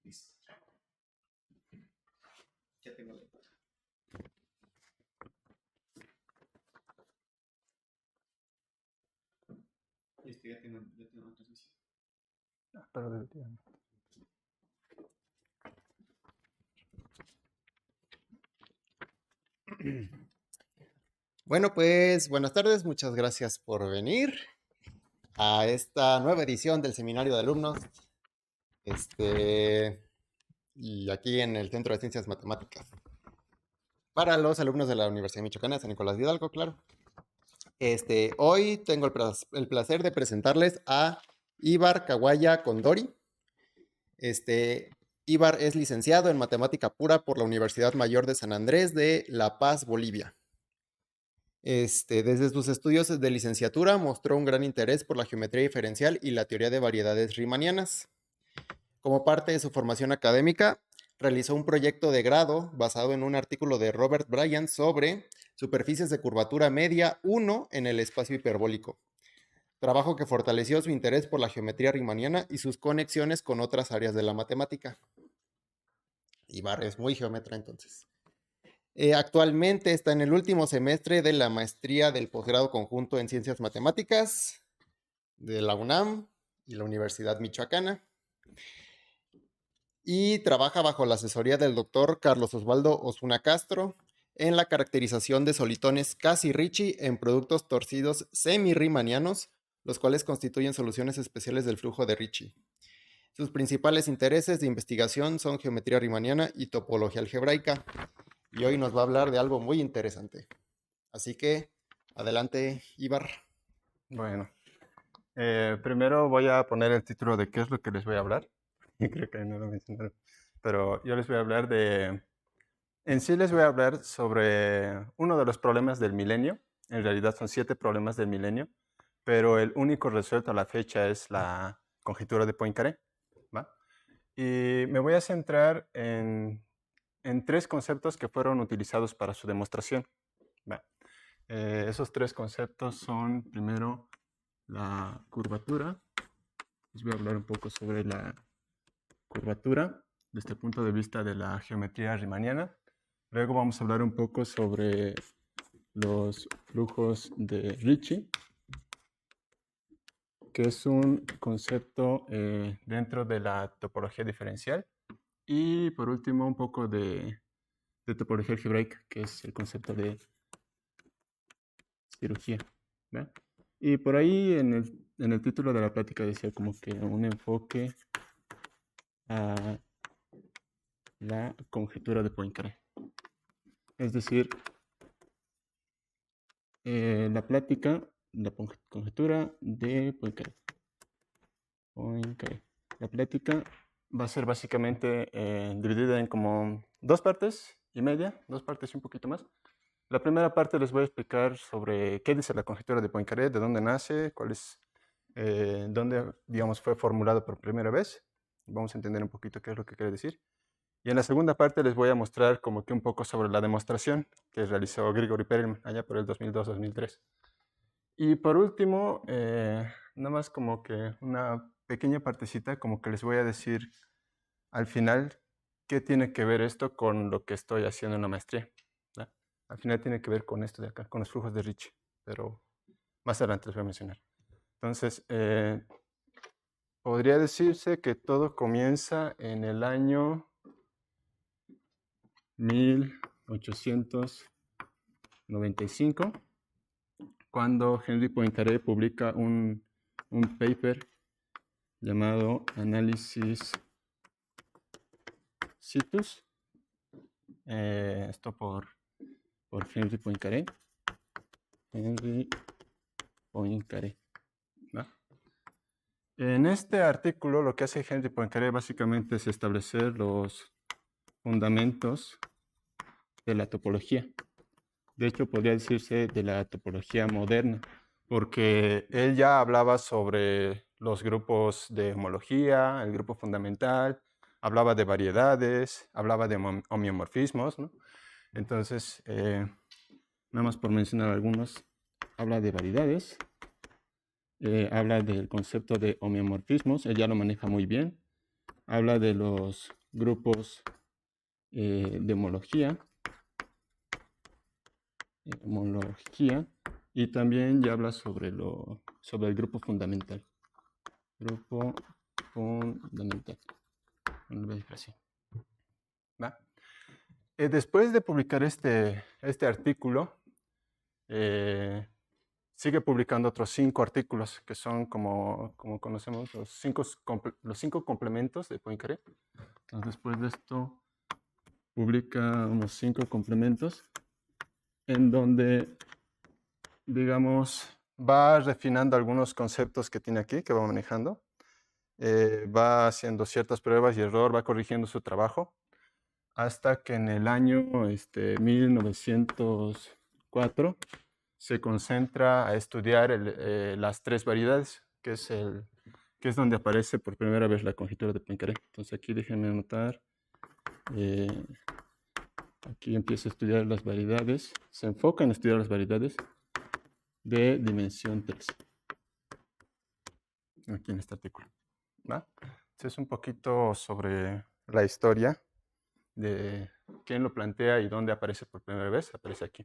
Listo. Ya tengo la imagen. Listo, ya tengo la transmisión. Pero debería. Bueno, pues buenas tardes, muchas gracias por venir a esta nueva edición del Seminario de Alumnos, y aquí en el Centro de Ciencias Matemáticas, para los alumnos de la Universidad Michoacana de San Nicolás de Hidalgo, claro. Hoy tengo el placer de presentarles a Ibar Kawaya Condori. Ibar es licenciado en Matemática Pura por la Universidad Mayor de San Andrés de La Paz, Bolivia. Desde sus estudios de licenciatura mostró un gran interés por la geometría diferencial y la teoría de variedades riemannianas. Como parte de su formación académica, realizó un proyecto de grado basado en un artículo de Robert Bryant sobre superficies de curvatura media 1 en el espacio hiperbólico, trabajo que fortaleció su interés por la geometría riemanniana y sus conexiones con otras áreas de la matemática. Ibar es muy geómetra entonces. Actualmente está en el último semestre de la maestría del posgrado conjunto en Ciencias Matemáticas de la UNAM y la Universidad Michoacana. Y trabaja bajo la asesoría del doctor Carlos Osvaldo Osuna Castro en la caracterización de solitones Casi-Ricci en productos torcidos semi-riemannianos, los cuales constituyen soluciones especiales del flujo de Ricci. Sus principales intereses de investigación son geometría riemanniana y topología algebraica. Y hoy nos va a hablar de algo muy interesante. Así que, adelante, Ibar. Bueno, primero voy a poner el título de qué es lo que les voy a hablar. Creo que no lo mencionaron. Pero yo les voy a hablar de... En sí les voy a hablar sobre uno de los problemas del milenio. En realidad son 7 problemas del milenio, pero el único resuelto a la fecha es la conjetura de Poincaré, ¿va? Y me voy a centrar en 3 conceptos que fueron utilizados para su demostración. ¿Va? Esos 3 conceptos son, primero, la curvatura. Les voy a hablar un poco sobre la curvatura desde el punto de vista de la geometría riemanniana. Luego vamos a hablar un poco sobre los flujos de Ricci, que es un concepto dentro de la topología diferencial. Y por último, un poco de topología algebraica, que es el concepto de cirugía. ¿Ve? Y por ahí en el título de la plática decía como que un enfoque a la conjetura de Poincaré. Es decir, la plática, la conjetura de Poincaré. La plática va a ser básicamente dividida en como 2 partes y media, 2 partes y un poquito más. La primera parte les voy a explicar sobre qué dice la conjetura de Poincaré, de dónde nace, cuál es, dónde, digamos, fue formulado por primera vez. Vamos a entender un poquito qué es lo que quiere decir. Y en la segunda parte les voy a mostrar como que un poco sobre la demostración que realizó Grigori Perelman allá por el 2002-2003. Y por último, nada más como que una pequeña partecita, como que les voy a decir al final qué tiene que ver esto con lo que estoy haciendo en la maestría. ¿No? Al final tiene que ver con esto de acá, con los flujos de Ricci, pero más adelante les voy a mencionar. Entonces, podría decirse que todo comienza en el año 1895, cuando Henri Poincaré publica un paper llamado Análisis Situs, esto por Henri Poincaré. Henri Poincaré. ¿Va? En este artículo lo que hace Henri Poincaré básicamente es establecer los fundamentos de la topología. De hecho, podría decirse de la topología moderna, porque él ya hablaba sobre los grupos de homología, el grupo fundamental, hablaba de variedades, hablaba de homeomorfismos, ¿no? Entonces, nada más por mencionar algunos, habla de variedades, habla del concepto de homeomorfismos, él ya lo maneja muy bien. Habla de los grupos de homología, y también ya habla sobre el grupo fundamental. Grupo fundamental. Lo voy a dejar así. ¿Va? Después de publicar este artículo, sigue publicando otros 5 artículos que son como conocemos los 5 complementos de Poincaré. Entonces, después de esto, publica unos 5 complementos en donde, digamos, va refinando algunos conceptos que tiene aquí, que va manejando. Va haciendo ciertas pruebas y error, va corrigiendo su trabajo, hasta que en el año 1904 se concentra a estudiar las 3 variedades, que es donde aparece por primera vez la conjetura de Poincaré. Entonces aquí déjenme anotar. Aquí empieza a estudiar las variedades, se enfoca en estudiar las variedades de dimensión 3. Aquí en este artículo. ¿Va? Entonces, un poquito sobre la historia de quién lo plantea y dónde aparece por primera vez. Aparece aquí.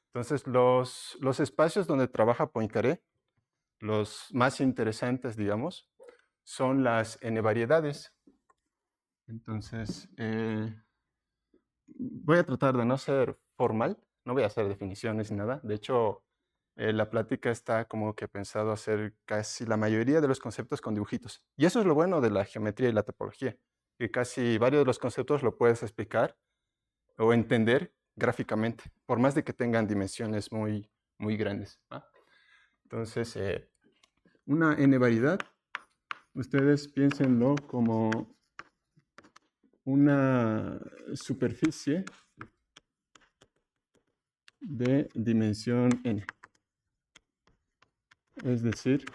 Entonces, los espacios donde trabaja Poincaré, los más interesantes, digamos, son las n-variedades. Entonces, voy a tratar de no ser formal, no voy a hacer definiciones ni nada. De hecho, la plática está como que pensado hacer casi la mayoría de los conceptos con dibujitos. Y eso es lo bueno de la geometría y la topología, que casi varios de los conceptos lo puedes explicar o entender gráficamente, por más de que tengan dimensiones muy, muy grandes, ¿va? Entonces, una n-variedad, ustedes piénsenlo como una superficie de dimensión n. Es decir,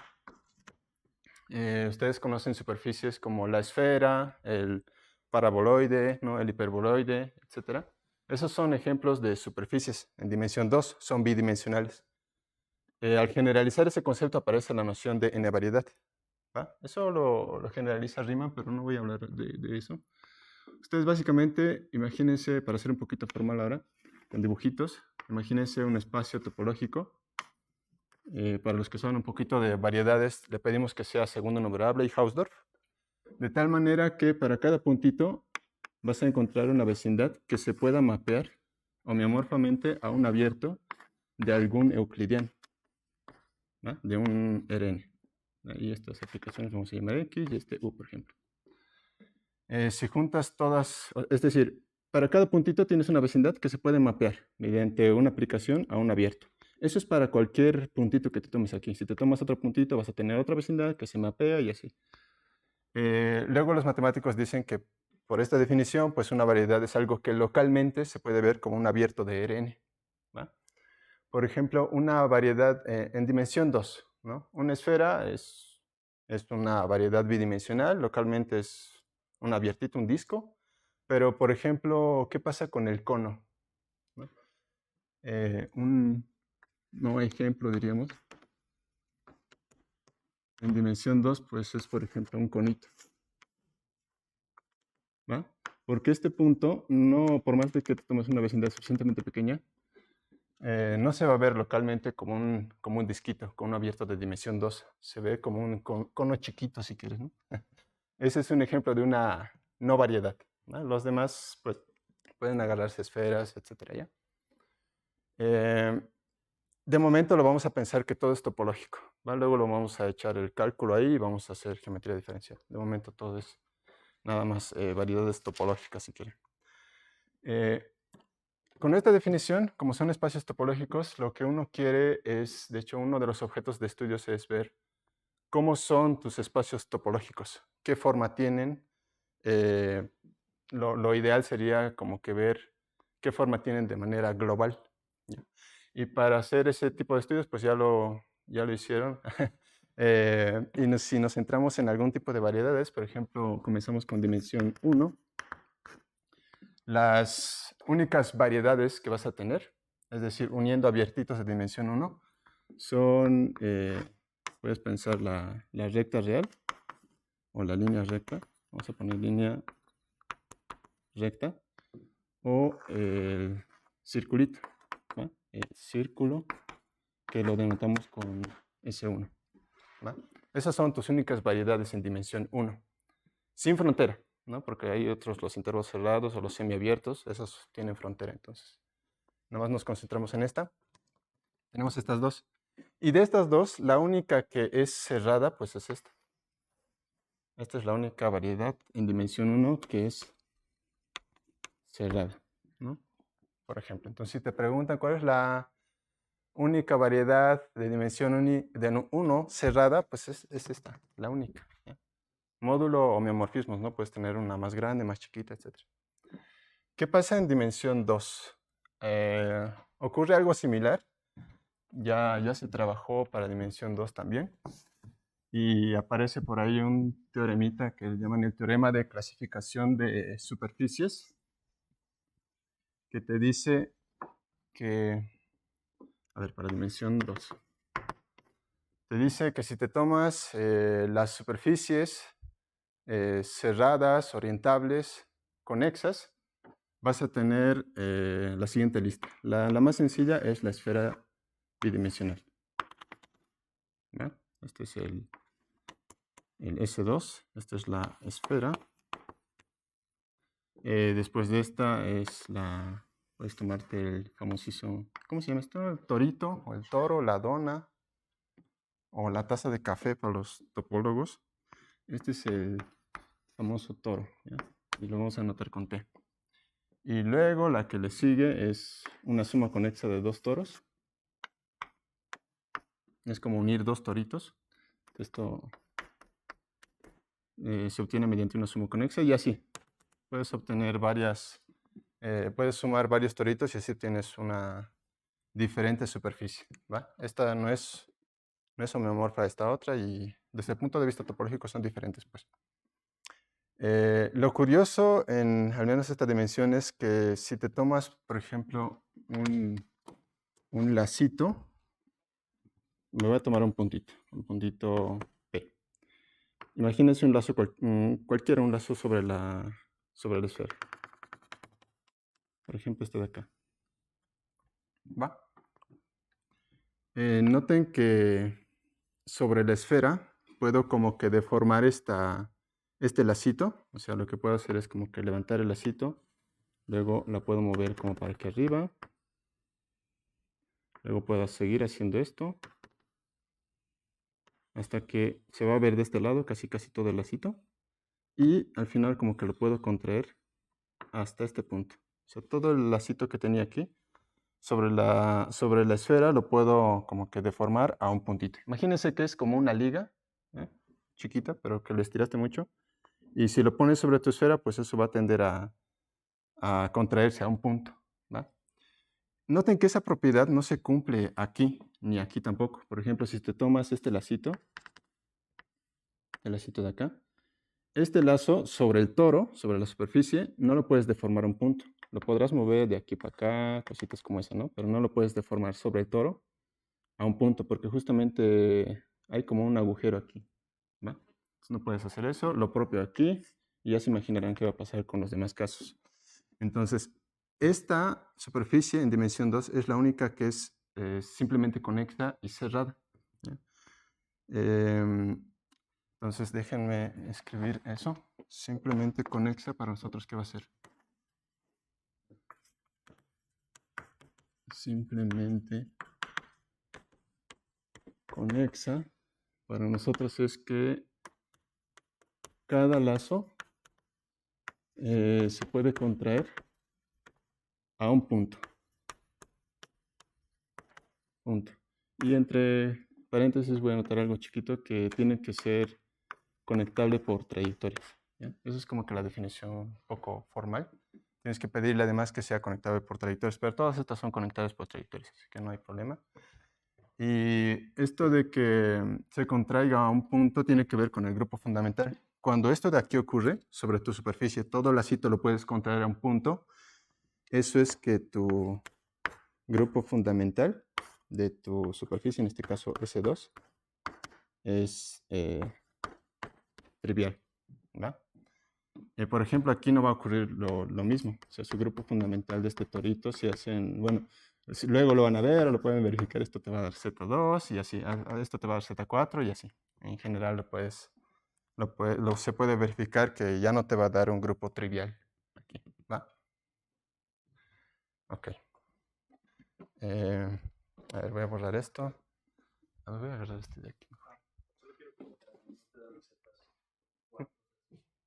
ustedes conocen superficies como la esfera, el paraboloide, ¿no? El hiperboloide, etc. Esos son ejemplos de superficies en dimensión 2, son bidimensionales. Al generalizar ese concepto aparece la noción de n-variedad. ¿Va? Eso lo generaliza Riemann, pero no voy a hablar de eso. Ustedes básicamente, imagínense, para ser un poquito formal ahora, con dibujitos, imagínense un espacio topológico. Para los que son un poquito de variedades, le pedimos que sea segundo numerable y Hausdorff, de tal manera que para cada puntito vas a encontrar una vecindad que se pueda mapear homeomorfamente a un abierto de algún euclidiano, ¿va? De un Rn. Y estas aplicaciones vamos a llamar X y este U, por ejemplo. Si juntas todas, es decir, para cada puntito tienes una vecindad que se puede mapear mediante una aplicación a un abierto. Eso es para cualquier puntito que te tomes aquí. Si te tomas otro puntito, vas a tener otra vecindad que se mapea y así. Luego los matemáticos dicen que por esta definición, pues una variedad es algo que localmente se puede ver como un abierto de Rn, ¿va? Por ejemplo, una variedad en dimensión 2, ¿no? Una esfera es una variedad bidimensional, localmente es un abiertito, un disco. Pero, por ejemplo, ¿qué pasa con el cono? ¿No? Un no ejemplo, diríamos, en dimensión 2, pues es, por ejemplo, un conito. ¿Va? Porque este punto, no, por más de que te tomes una vecindad suficientemente pequeña, no se va a ver localmente como un disquito, como un abierto de dimensión 2. Se ve como un cono chiquito, si quieres, ¿no? Ese es un ejemplo de una no variedad, ¿no? Los demás, pues, pueden agarrarse esferas, etcétera, ¿ya? De momento lo vamos a pensar que todo es topológico, ¿va? Luego lo vamos a echar el cálculo ahí y vamos a hacer geometría diferencial. De momento todo es nada más variedades topológicas, si quieren. Con esta definición, como son espacios topológicos, lo que uno quiere es, de hecho, uno de los objetos de estudios es ver cómo son tus espacios topológicos, qué forma tienen. Lo ideal sería como que ver qué forma tienen de manera global, ¿ya? Y para hacer ese tipo de estudios, pues ya lo hicieron. Si nos centramos en algún tipo de variedades, por ejemplo, comenzamos con dimensión 1. Las únicas variedades que vas a tener, es decir, uniendo abiertitos de dimensión 1, son, puedes pensar la recta real o la línea recta. Vamos a poner línea recta o el circulito, ¿va? El círculo que lo denotamos con S1, ¿va? Esas son tus únicas variedades en dimensión 1, sin frontera, ¿no? Porque hay otros, los intervalos cerrados o los semiabiertos, esos tienen frontera. Entonces, nada más nos concentramos en esta. Tenemos estas dos. Y de estas dos, la única que es cerrada, pues es esta. Esta es la única variedad en dimensión 1 que es cerrada, ¿no? Por ejemplo, entonces si te preguntan cuál es la única variedad de dimensión 1 cerrada, pues es esta, la única, ¿ya? Módulo o homeomorfismos, ¿no? Puedes tener una más grande, más chiquita, etc. ¿Qué pasa en dimensión 2? Ocurre algo similar. Ya se trabajó para dimensión 2 también. Y aparece por ahí un teoremita que le llaman el teorema de clasificación de superficies, que te dice que, a ver, para dimensión 2, te dice que si te tomas las superficies cerradas, orientables, conexas, vas a tener la siguiente lista. La más sencilla es la esfera bidimensional, ¿ya? Este es el S2, esta es la esfera. Después de esta es puedes tomarte el famosísimo, ¿cómo se llama esto? El torito, o el toro, la dona, o la taza de café para los topólogos. Este es el famoso toro, ¿ya? Y lo vamos a anotar con T. Y luego la que le sigue es una suma conexa de dos toros. Es como unir dos toritos. Esto se obtiene mediante una suma conexa y así. Puedes obtener puedes sumar varios toritos y así tienes una diferente superficie, ¿va? Esta no es homeomorfa a esta otra y desde el punto de vista topológico son diferentes, pues. Lo curioso en al menos esta dimensión es que si te tomas, por ejemplo, un lacito, me voy a tomar un puntito P. Imagínense un lazo cualquiera, un lazo sobre la esfera. Por ejemplo, este de acá. ¿Va? Noten que sobre la esfera puedo como que deformar este lacito. O sea, lo que puedo hacer es como que levantar el lacito. Luego la puedo mover como para aquí arriba. Luego puedo seguir haciendo esto. Hasta que se va a ver de este lado casi todo el lacito. Y al final como que lo puedo contraer hasta este punto. O sea, todo el lacito que tenía aquí sobre la esfera lo puedo como que deformar a un puntito. Imagínense que es como una liga, chiquita, pero que lo estiraste mucho. Y si lo pones sobre tu esfera, pues eso va a tender a contraerse a un punto, ¿va? Noten que esa propiedad no se cumple aquí, ni aquí tampoco. Por ejemplo, si te tomas este lacito, el lacito de acá, este lazo sobre el toro, sobre la superficie, no lo puedes deformar a un punto. Lo podrás mover de aquí para acá, cositas como esa, ¿no? Pero no lo puedes deformar sobre el toro a un punto, porque justamente hay como un agujero aquí, ¿va? Entonces no puedes hacer eso. Lo propio aquí, y ya se imaginarán qué va a pasar con los demás casos. Entonces, esta superficie en dimensión 2 es la única que es simplemente conexa y cerrada, ¿ya? Entonces, déjenme escribir eso. Simplemente conexa para nosotros, ¿qué va a ser? Simplemente conexa para nosotros es que cada lazo se puede contraer a un punto. Y entre paréntesis voy a anotar algo chiquito que tiene que ser conectable por trayectorias, ¿ya? Eso es como que la definición un poco formal. Tienes que pedirle además que sea conectable por trayectorias, pero todas estas son conectables por trayectorias, así que no hay problema. Y esto de que se contraiga a un punto tiene que ver con el grupo fundamental. Cuando esto de aquí ocurre, sobre tu superficie, todo lacito lo puedes contraer a un punto, eso es que tu grupo fundamental de tu superficie, en este caso S2, es trivial, ¿va? Por ejemplo, aquí no va a ocurrir lo mismo. O sea, su grupo fundamental de este torito, si hacen, bueno, luego lo van a ver o lo pueden verificar, esto te va a dar Z2 y así, esto te va a dar Z4 y así. En general se puede verificar que ya no te va a dar un grupo trivial aquí, ¿va? Ok. A ver, voy a borrar esto. A ver, voy a agarrar este de aquí.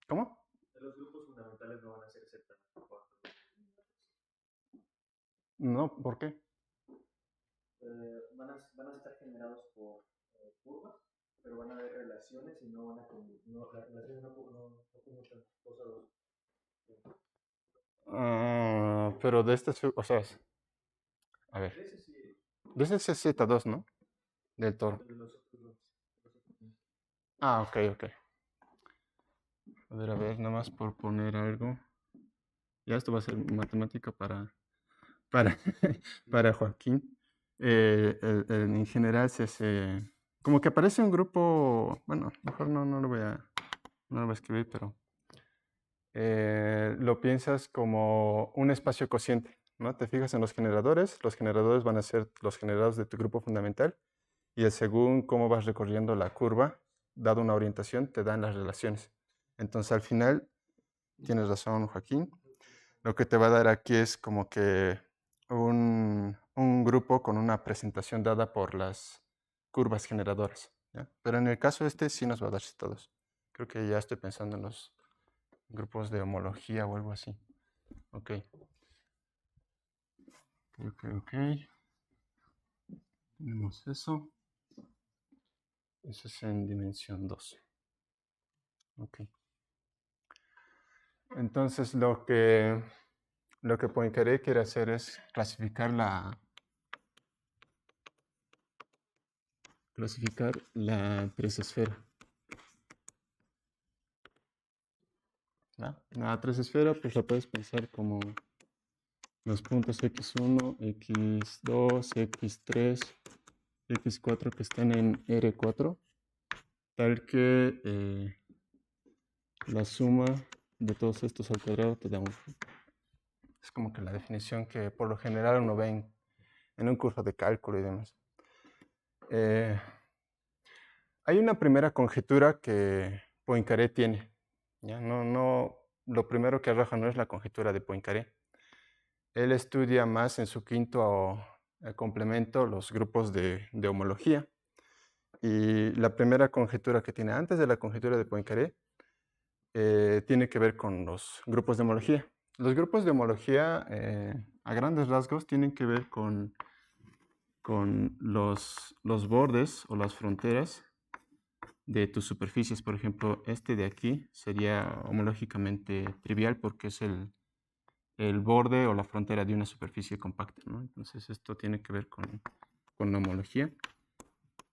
¿Cómo? Los grupos fundamentales no van a ser Z. No, ¿por qué? Van a estar generados por curvas, pero van a haber relaciones y no van a las relaciones no conmutan cosas dos. Pero de este, o sea, a ver, de ese es Z2, ¿no? Del toro. Ah, ok. A ver, nada más por poner algo. Ya esto va a ser matemática para, para Joaquín. En general como que aparece un grupo, bueno, mejor no lo voy a escribir, pero lo piensas como un espacio cociente, ¿no? Te fijas en los generadores van a ser los generados de tu grupo fundamental y según cómo vas recorriendo la curva, dado una orientación, te dan las relaciones. Entonces al final, tienes razón, Joaquín, lo que te va a dar aquí es como que un grupo con una presentación dada por las curvas generadoras, ¿ya? Pero en el caso este sí nos va a dar todos. Creo que ya estoy pensando en los grupos de homología o algo así. Ok. Tenemos eso. Eso es en dimensión 2. Ok. Entonces lo que Poincaré quiere hacer es clasificar la tres esfera. ¿Va? La tres esfera pues la puedes pensar como los puntos x1, x2, x3, x4 que están en R4, tal que la suma de todos estos al cuadrado te da un... Es como que la definición que por lo general uno ve en un curso de cálculo y demás. Hay una primera conjetura que Poincaré tiene. ¿Ya? Lo primero que arroja no es la conjetura de Poincaré. Él estudia más en su quinto complemento los grupos de homología. Y la primera conjetura que tiene antes de la conjetura de Poincaré tiene que ver con los grupos de homología. Los grupos de homología, a grandes rasgos, tienen que ver con los bordes o las fronteras de tus superficies. Por ejemplo, este de aquí sería homológicamente trivial porque es el borde o la frontera de una superficie compacta, ¿no? Entonces esto tiene que ver con la homología.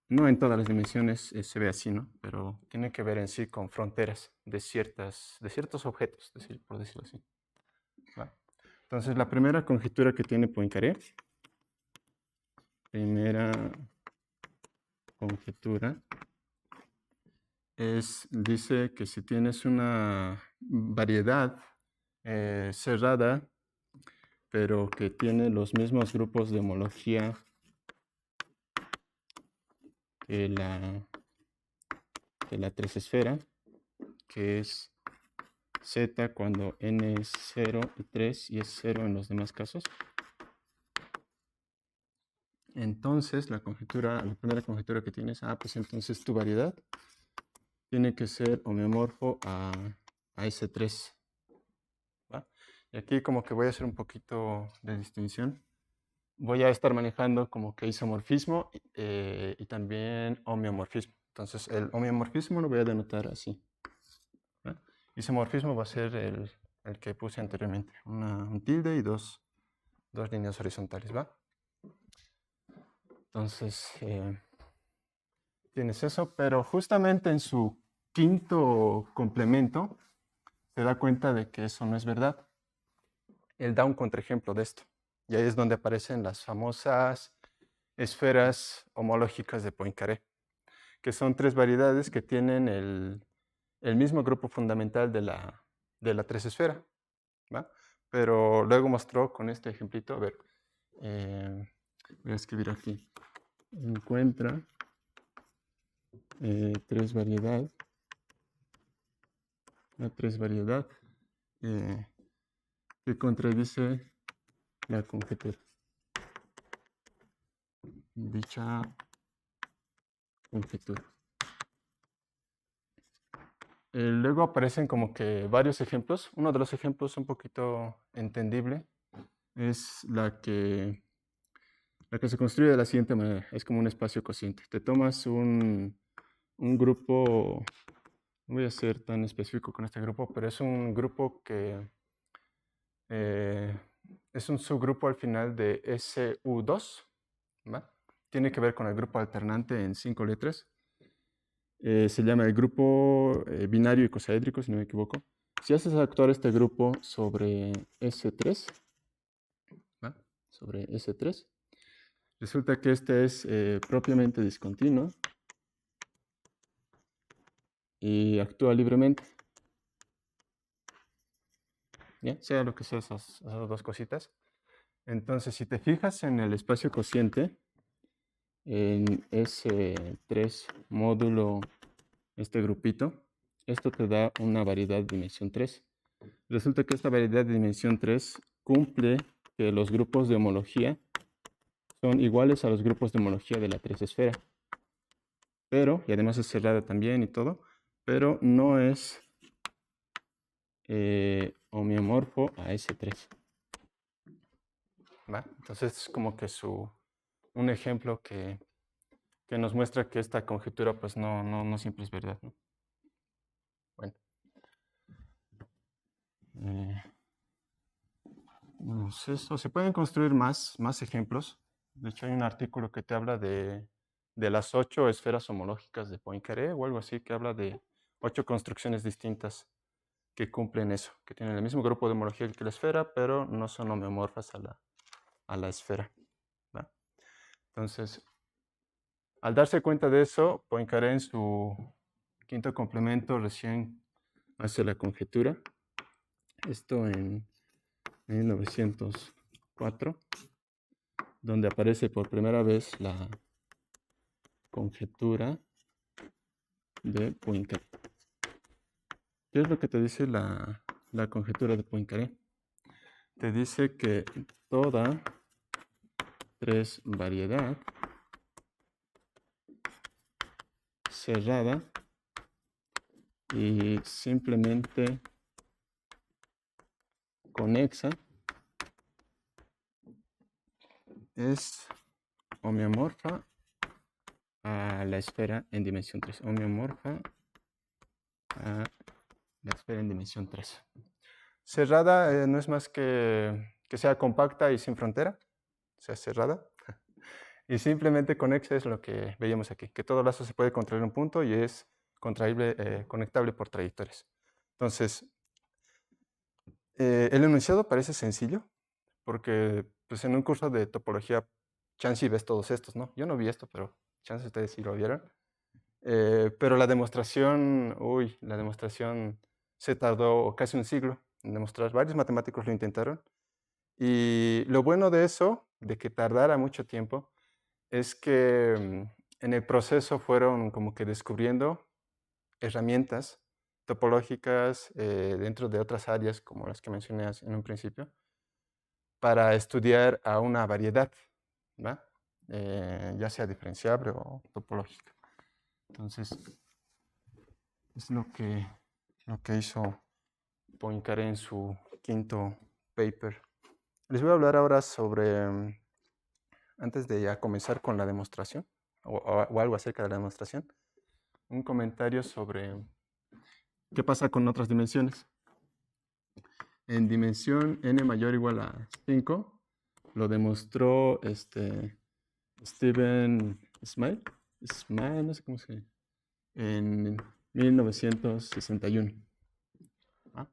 No en todas las dimensiones se ve así, ¿no? Pero tiene que ver en sí con fronteras de ciertos objetos, por decirlo así. ¿Va? Entonces la primera conjetura que tiene Poincaré, dice que si tienes una variedad cerrada, pero que tiene los mismos grupos de homología que la tres esfera, que es Z cuando n es 0 y 3 y es 0 en los demás casos. Entonces la primera conjetura que tienes, pues entonces tu variedad tiene que ser homeomorfo a S3. ¿Va? Y aquí como que voy a hacer un poquito de distinción. Voy a estar manejando como que isomorfismo y también homeomorfismo. Entonces el homeomorfismo lo voy a denotar así. ¿Va? Isomorfismo va a ser el que puse anteriormente. Un tilde y dos líneas horizontales, ¿va? Entonces, tienes eso, pero justamente en su quinto complemento se da cuenta de que eso no es verdad. Él da un contraejemplo de esto. Y ahí es donde aparecen las famosas esferas homológicas de Poincaré, que son 3 variedades que tienen el mismo grupo fundamental de la 3 esfera, ¿va? Pero luego mostró con este ejemplito, a ver, voy a escribir aquí, encuentra 3 variedad, la 3 variedad que contradice la conjetura. Dicha conjetura. Luego aparecen como que varios ejemplos. Uno de los ejemplos un poquito entendible es la que se construye de la siguiente manera. Es como un espacio cociente. Te tomas un grupo, no voy a ser tan específico con este grupo, pero es un grupo que es un subgrupo al final de SU2, ¿va? Tiene que ver con el grupo alternante en 5 letras. Se llama el grupo binario icosaédrico, si no me equivoco. Si haces actuar este grupo sobre S3, ¿va? Sobre S3, resulta que este es propiamente discontinuo y actúa libremente. ¿Ya? Sea lo que sea esas dos cositas. Entonces, si te fijas en el espacio cociente, en S3 módulo este grupito, esto te da una variedad de dimensión 3. Resulta que esta variedad de dimensión 3 cumple que los grupos de homología son iguales a los grupos de homología de la 3 esfera. Pero, y además es cerrada también y todo, pero no es homeomorfo a S3. ¿Va? Entonces es como que un ejemplo que nos muestra que esta conjetura pues no siempre es verdad, ¿no? Bueno. No sé, eso. Se pueden construir más ejemplos. De hecho, hay un artículo que te habla de las 8 esferas homológicas de Poincaré o algo así, que habla de 8 construcciones distintas que cumplen eso, que tienen el mismo grupo de homología que la esfera, pero no son homeomorfas a la esfera, ¿va? Entonces, al darse cuenta de eso, Poincaré en su quinto complemento recién hace la conjetura. Esto en 1904, donde aparece por primera vez la conjetura de Poincaré. ¿Qué es lo que te dice la conjetura de Poincaré? Te dice que toda 3 variedad cerrada y simplemente conexa es homeomorfa a la esfera en dimensión 3. Homeomorfa a la esfera en dimensión 3. Cerrada no es más que sea compacta y sin frontera, o sea, cerrada. Y simplemente conexa es lo que veíamos aquí, que todo lazo se puede contraer un punto y es conectable por trayectorias. Entonces, el enunciado parece sencillo, porque pues, en un curso de topología, chance ves todos estos, ¿no? Yo no vi esto, pero chance ustedes sí lo vieron. Pero la demostración se tardó casi un siglo en demostrar. Varios matemáticos lo intentaron. Y lo bueno de eso, de que tardara mucho tiempo, es que en el proceso fueron como que descubriendo herramientas topológicas dentro de otras áreas, como las que mencioné en un principio, para estudiar a una variedad, ¿va? Ya sea diferenciable o topológica. Entonces, es lo que hizo Poincaré en su quinto paper. Les voy a hablar ahora sobre, antes de ya comenzar con la demostración, o algo acerca de la demostración, un comentario sobre qué pasa con otras dimensiones. En dimensión n mayor o igual a 5, lo demostró Stephen Smale, no sé cómo se llama, en 1961. ¿Ah?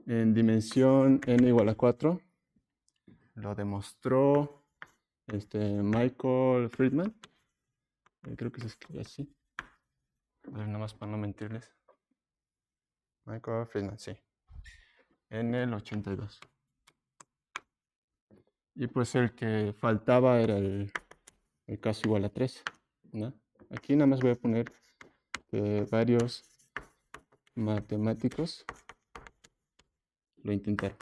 En dimensión n igual a 4, lo demostró Michael Friedman, creo que se escribe así. A ver, nada más para no mentirles. Michael Friedman, sí. En el 82. Y pues el que faltaba era el caso igual a 3, ¿no? Aquí nada más voy a poner varios matemáticos lo intentaron.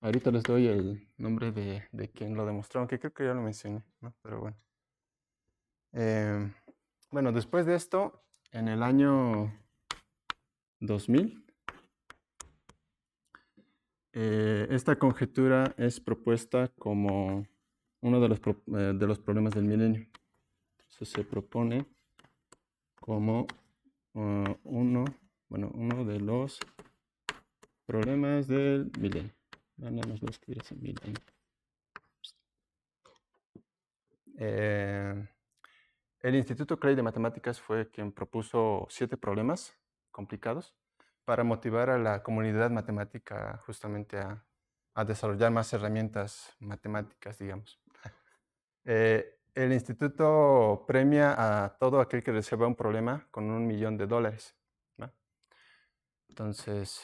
Ahorita les doy el nombre de quien lo demostró, aunque creo que ya lo mencioné, ¿no? Pero bueno. Bueno, después de esto, en el año 2000, esta conjetura es propuesta como uno de los problemas del milenio. Entonces se propone como uno de los problemas del milenio. Nada más lo escribir así, milenio. El Instituto Clay de Matemáticas fue quien propuso 7 problemas complicados para motivar a la comunidad matemática justamente a desarrollar más herramientas matemáticas, digamos. El instituto premia a todo aquel que resuelva un problema con $1.000.000, ¿no? Entonces,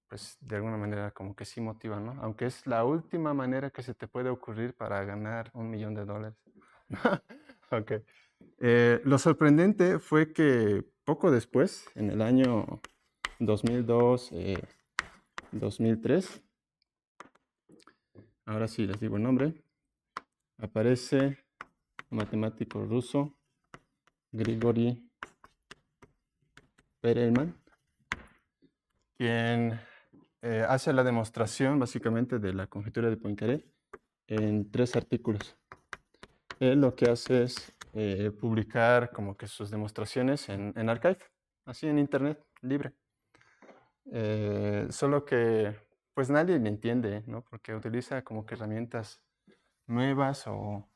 pues de alguna manera como que sí motiva, ¿no? Aunque es la última manera que se te puede ocurrir para ganar $1.000.000. Ok. Lo sorprendente fue que poco después, en el año 2002, 2003, ahora sí les digo el nombre, aparece un matemático ruso, Grigori Perelman, quien hace la demostración básicamente de la conjetura de Poincaré en 3 artículos. Él lo que hace es publicar como que sus demostraciones en Archive, así en internet, libre. Solo que pues nadie le entiende, ¿no? Porque utiliza como que herramientas nuevas o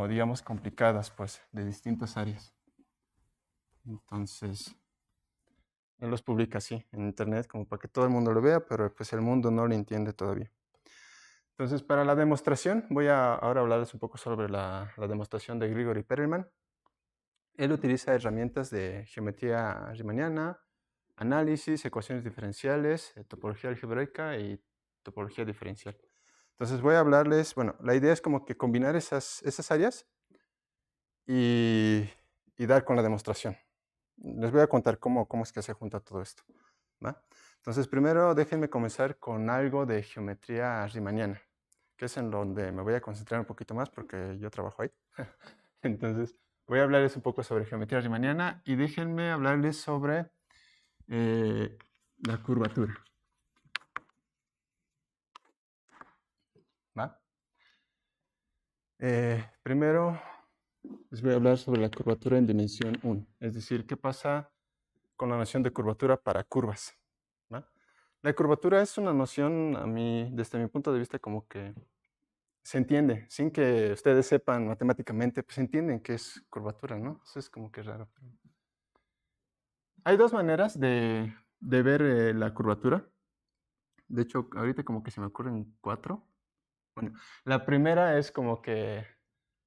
digamos complicadas, pues, de distintas áreas. Entonces, él los publica así en internet como para que todo el mundo lo vea, pero pues el mundo no lo entiende todavía. Entonces, para la demostración, voy a ahora hablarles un poco sobre la demostración de Grigori Perelman. Él utiliza herramientas de geometría riemanniana, análisis, ecuaciones diferenciales, topología algebraica y topología diferencial. Entonces voy a hablarles, bueno, la idea es como que combinar esas áreas y dar con la demostración. Les voy a contar cómo es que se junta todo esto, ¿va? Entonces primero déjenme comenzar con algo de geometría riemanniana, que es en donde me voy a concentrar un poquito más porque yo trabajo ahí. Entonces voy a hablarles un poco sobre geometría riemanniana y déjenme hablarles sobre la curvatura. ¿Va? Primero les voy a hablar sobre la curvatura en dimensión 1, es decir, qué pasa con la noción de curvatura para curvas. ¿Va? La curvatura es una noción, desde mi punto de vista, como que se entiende, sin que ustedes sepan matemáticamente, pues entienden qué es curvatura, ¿no? Eso es como que raro. Hay 2 maneras de ver la curvatura. De hecho, ahorita como que se me ocurren 4. Bueno, la primera es como que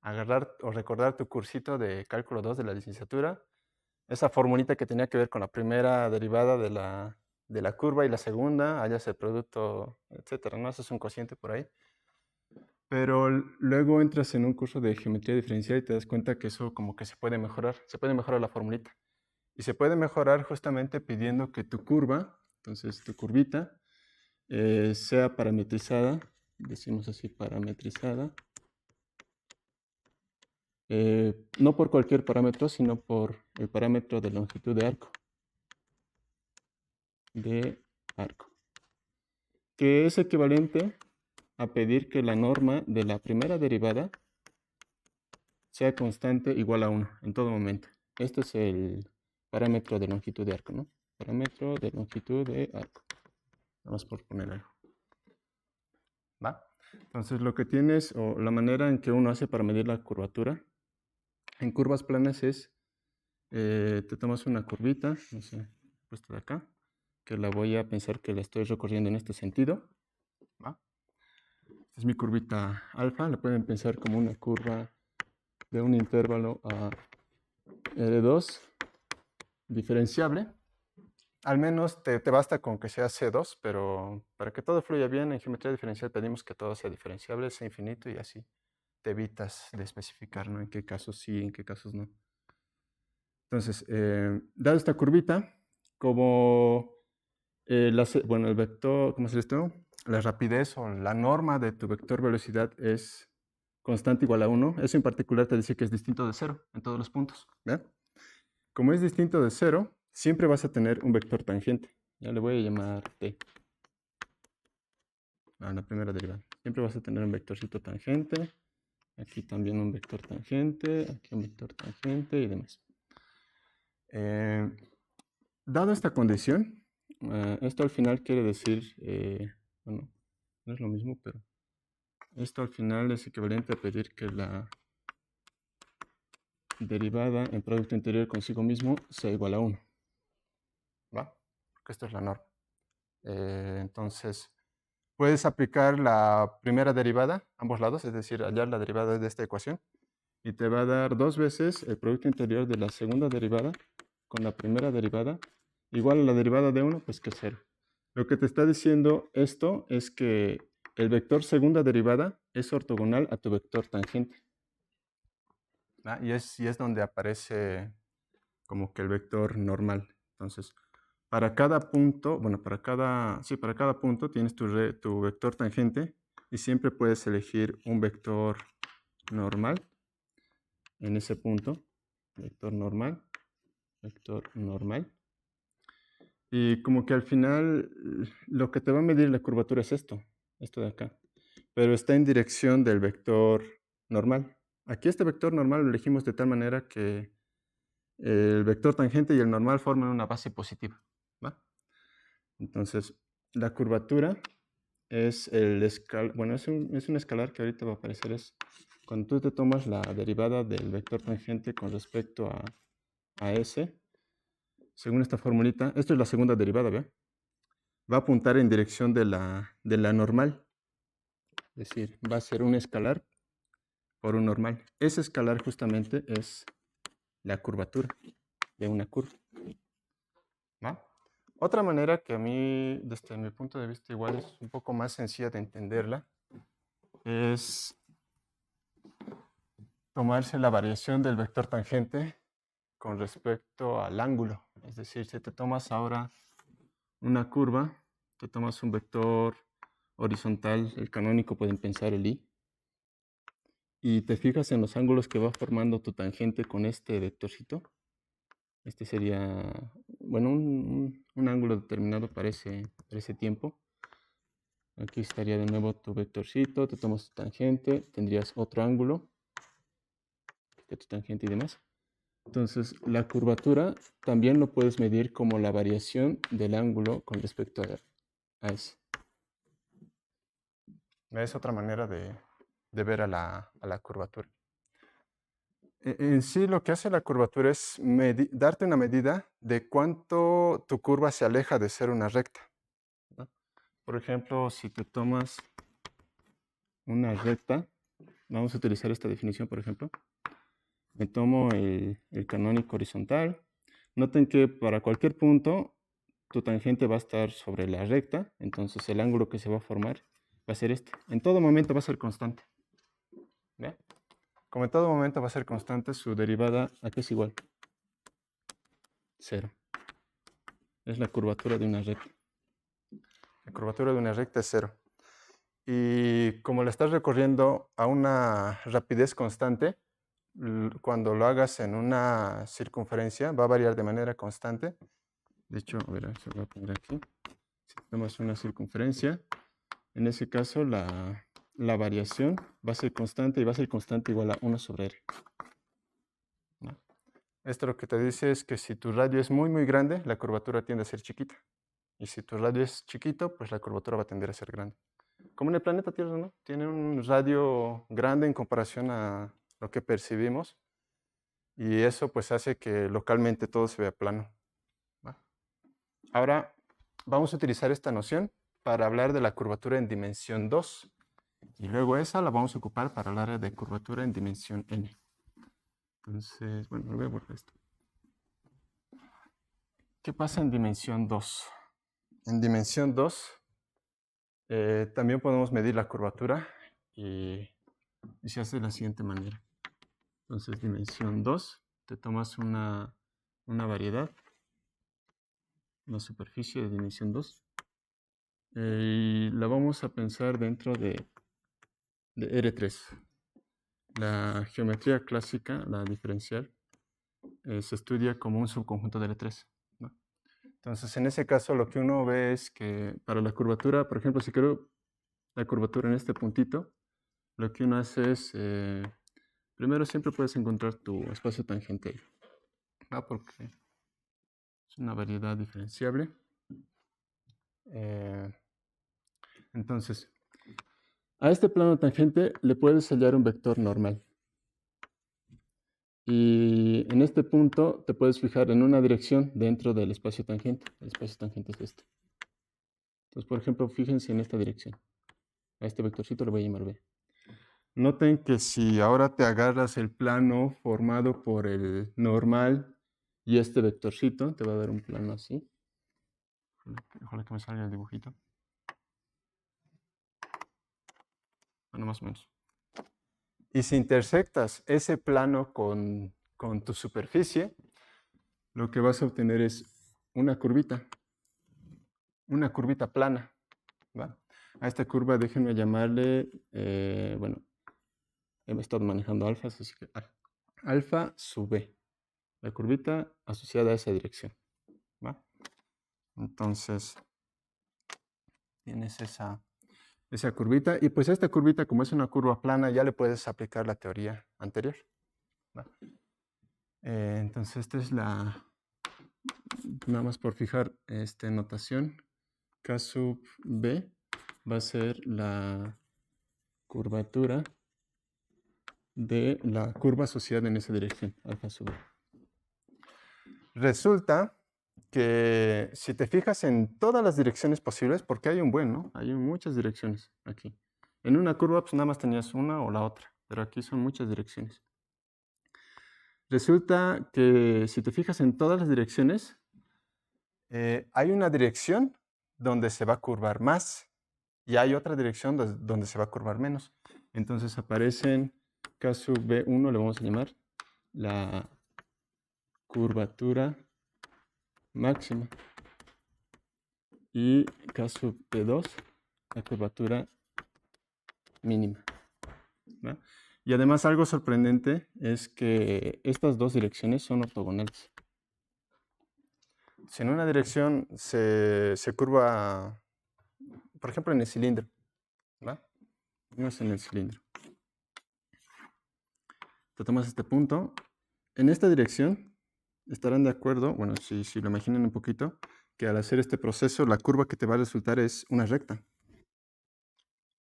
agarrar o recordar tu cursito de cálculo 2 de la licenciatura, esa formulita que tenía que ver con la primera derivada de la curva y la segunda, hallas el producto, etcétera, ¿no? Eso es un cociente por ahí. Pero luego entras en un curso de geometría diferencial y te das cuenta que eso como que se puede mejorar la formulita. Y se puede mejorar justamente pidiendo que tu curva, entonces tu curvita, sea parametrizada, decimos así, parametrizada, no por cualquier parámetro, sino por el parámetro de longitud de arco. Que es equivalente a pedir que la norma de la primera derivada sea constante igual a 1 en todo momento. Este es el parámetro de longitud de arco, ¿no? Parámetro de longitud de arco. Vamos por poner algo. ¿Va? Entonces lo que tienes, o la manera en que uno hace para medir la curvatura, en curvas planas es, te tomas una curvita, no sé, puesto de acá, que la voy a pensar que la estoy recorriendo en este sentido. ¿Va? Esta es mi curvita alfa, la pueden pensar como una curva de un intervalo a R2 diferenciable. Al menos te basta con que sea C2, pero para que todo fluya bien en geometría diferencial pedimos que todo sea diferenciable, sea infinito y así te evitas de especificar, ¿no? En qué casos sí, en qué casos no. Entonces, dada esta curvita, como el vector, ¿cómo se dice esto? La rapidez o la norma de tu vector velocidad es constante igual a 1. Eso en particular te dice que es distinto de 0 en todos los puntos. ¿Ve? Como es distinto de 0, siempre vas a tener un vector tangente. Ya le voy a llamar t. A la primera derivada. Siempre vas a tener un vectorcito tangente. Aquí también un vector tangente. Aquí un vector tangente y demás. Dado esta condición, esto al final quiere decir, bueno, no es lo mismo, pero esto al final es equivalente a pedir que la derivada en producto interior consigo mismo sea igual a 1. ¿Va? Porque esto es la norma. Entonces, puedes aplicar la primera derivada a ambos lados, es decir, hallar la derivada de esta ecuación, y te va a dar 2 veces el producto interior de la segunda derivada con la primera derivada, igual a la derivada de 1, pues que es 0. Lo que te está diciendo esto es que el vector segunda derivada es ortogonal a tu vector tangente. Y es donde aparece como que el vector normal. Entonces, para cada punto, bueno, para cada punto tienes tu vector tangente y siempre puedes elegir un vector normal en ese punto. Vector normal. Y como que al final lo que te va a medir la curvatura es esto de acá. Pero está en dirección del vector normal. Aquí este vector normal lo elegimos de tal manera que el vector tangente y el normal forman una base positiva. ¿Va? Entonces, la curvatura es es un escalar que ahorita va a aparecer. Es cuando tú te tomas la derivada del vector tangente con respecto a S, según esta formulita, esto es la segunda derivada, ¿ve? Va a apuntar en dirección de la normal. Es decir, va a ser un escalar por un normal. Ese escalar justamente es la curvatura de una curva. ¿Va? Otra manera que a mí, desde mi punto de vista, igual es un poco más sencilla de entenderla, es tomarse la variación del vector tangente con respecto al ángulo. Es decir, si te tomas ahora una curva, te tomas un vector horizontal, el canónico pueden pensar el I, y te fijas en los ángulos que va formando tu tangente con este vectorcito. Este sería, bueno, un ángulo determinado para ese tiempo. Aquí estaría de nuevo tu vectorcito, te tomas tu tangente, tendrías otro ángulo, de tu tangente y demás. Entonces, la curvatura también lo puedes medir como la variación del ángulo con respecto a ese. Es otra manera de ver a la curvatura. En sí, lo que hace la curvatura es darte una medida de cuánto tu curva se aleja de ser una recta, ¿no? Por ejemplo, si te tomas una recta, vamos a utilizar esta definición, por ejemplo. Me tomo el canónico horizontal. Noten que para cualquier punto, tu tangente va a estar sobre la recta, entonces el ángulo que se va a formar va a ser este. En todo momento va a ser constante. ¿Ve? Como en todo momento va a ser constante, su derivada aquí es igual. 0. Es la curvatura de una recta. La curvatura de una recta es 0. Y como la estás recorriendo a una rapidez constante, cuando lo hagas en una circunferencia, va a variar de manera constante. De hecho, a ver, se lo voy a poner aquí. Si tomas una circunferencia, en ese caso la variación va a ser constante y va a ser constante igual a 1 sobre r. ¿No? Esto lo que te dice es que si tu radio es muy, muy grande, la curvatura tiende a ser chiquita. Y si tu radio es chiquito, pues la curvatura va a tender a ser grande. Como en el planeta Tierra, ¿no? Tiene un radio grande en comparación a lo que percibimos. Y eso pues hace que localmente todo se vea plano. ¿Va? Ahora vamos a utilizar esta noción para hablar de la curvatura en dimensión 2. Y luego esa la vamos a ocupar para hablar de curvatura en dimensión n. Entonces, bueno, voy a borrar esto. ¿qué pasa en dimensión 2? En dimensión 2 también podemos medir la curvatura y se hace de la siguiente manera. Entonces, dimensión 2, te tomas una variedad, una superficie de dimensión 2, y la vamos a pensar dentro de R3. La geometría clásica, la diferencial, se estudia como un subconjunto de R3, ¿no? Entonces, en ese caso, lo que uno ve es que para la curvatura, por ejemplo, si quiero la curvatura en este puntito, lo que uno hace es, primero siempre puedes encontrar tu espacio tangente, ¿no? Porque es una variedad diferenciable. Entonces, a este plano tangente le puedes hallar un vector normal. Y en este punto te puedes fijar en una dirección dentro del espacio tangente. El espacio tangente es este. Entonces, por ejemplo, fíjense en esta dirección. A este vectorcito lo voy a llamar B. Noten que si ahora te agarras el plano formado por el normal y este vectorcito, te va a dar un plano así. Ojalá que me salga el dibujito. Bueno, más o menos. Y si intersectas ese plano con tu superficie, lo que vas a obtener es una curvita plana, ¿va? A esta curva déjenme llamarle, bueno, he estado manejando alfas, así que alfa sub b, la curvita asociada a esa dirección, ¿va? Entonces, tienes esa curvita, y pues a esta curvita, como es una curva plana, ya le puedes aplicar la teoría anterior, ¿va? Entonces, esta es la, nada más por fijar notación, K sub B va a ser la curvatura de la curva asociada en esa dirección, alfa sub B. Resulta que si te fijas en todas las direcciones posibles, porque hay un buen, ¿no? Hay muchas direcciones aquí. En una curva, pues nada más tenías una o la otra, pero aquí son muchas direcciones. Resulta que si te fijas en todas las direcciones, hay una dirección donde se va a curvar más y hay otra dirección donde se va a curvar menos. Entonces aparecen K sub B1, le vamos a llamar la curvatura máxima, y K sub B2, la curvatura mínima, ¿va? Y además algo sorprendente es que estas dos direcciones son ortogonales. Si en una dirección se curva, por ejemplo, en el cilindro, ¿va? No es en el cilindro. Te tomas este punto. En esta dirección estarán de acuerdo, bueno, si lo imaginan un poquito, que al hacer este proceso, la curva que te va a resultar es una recta.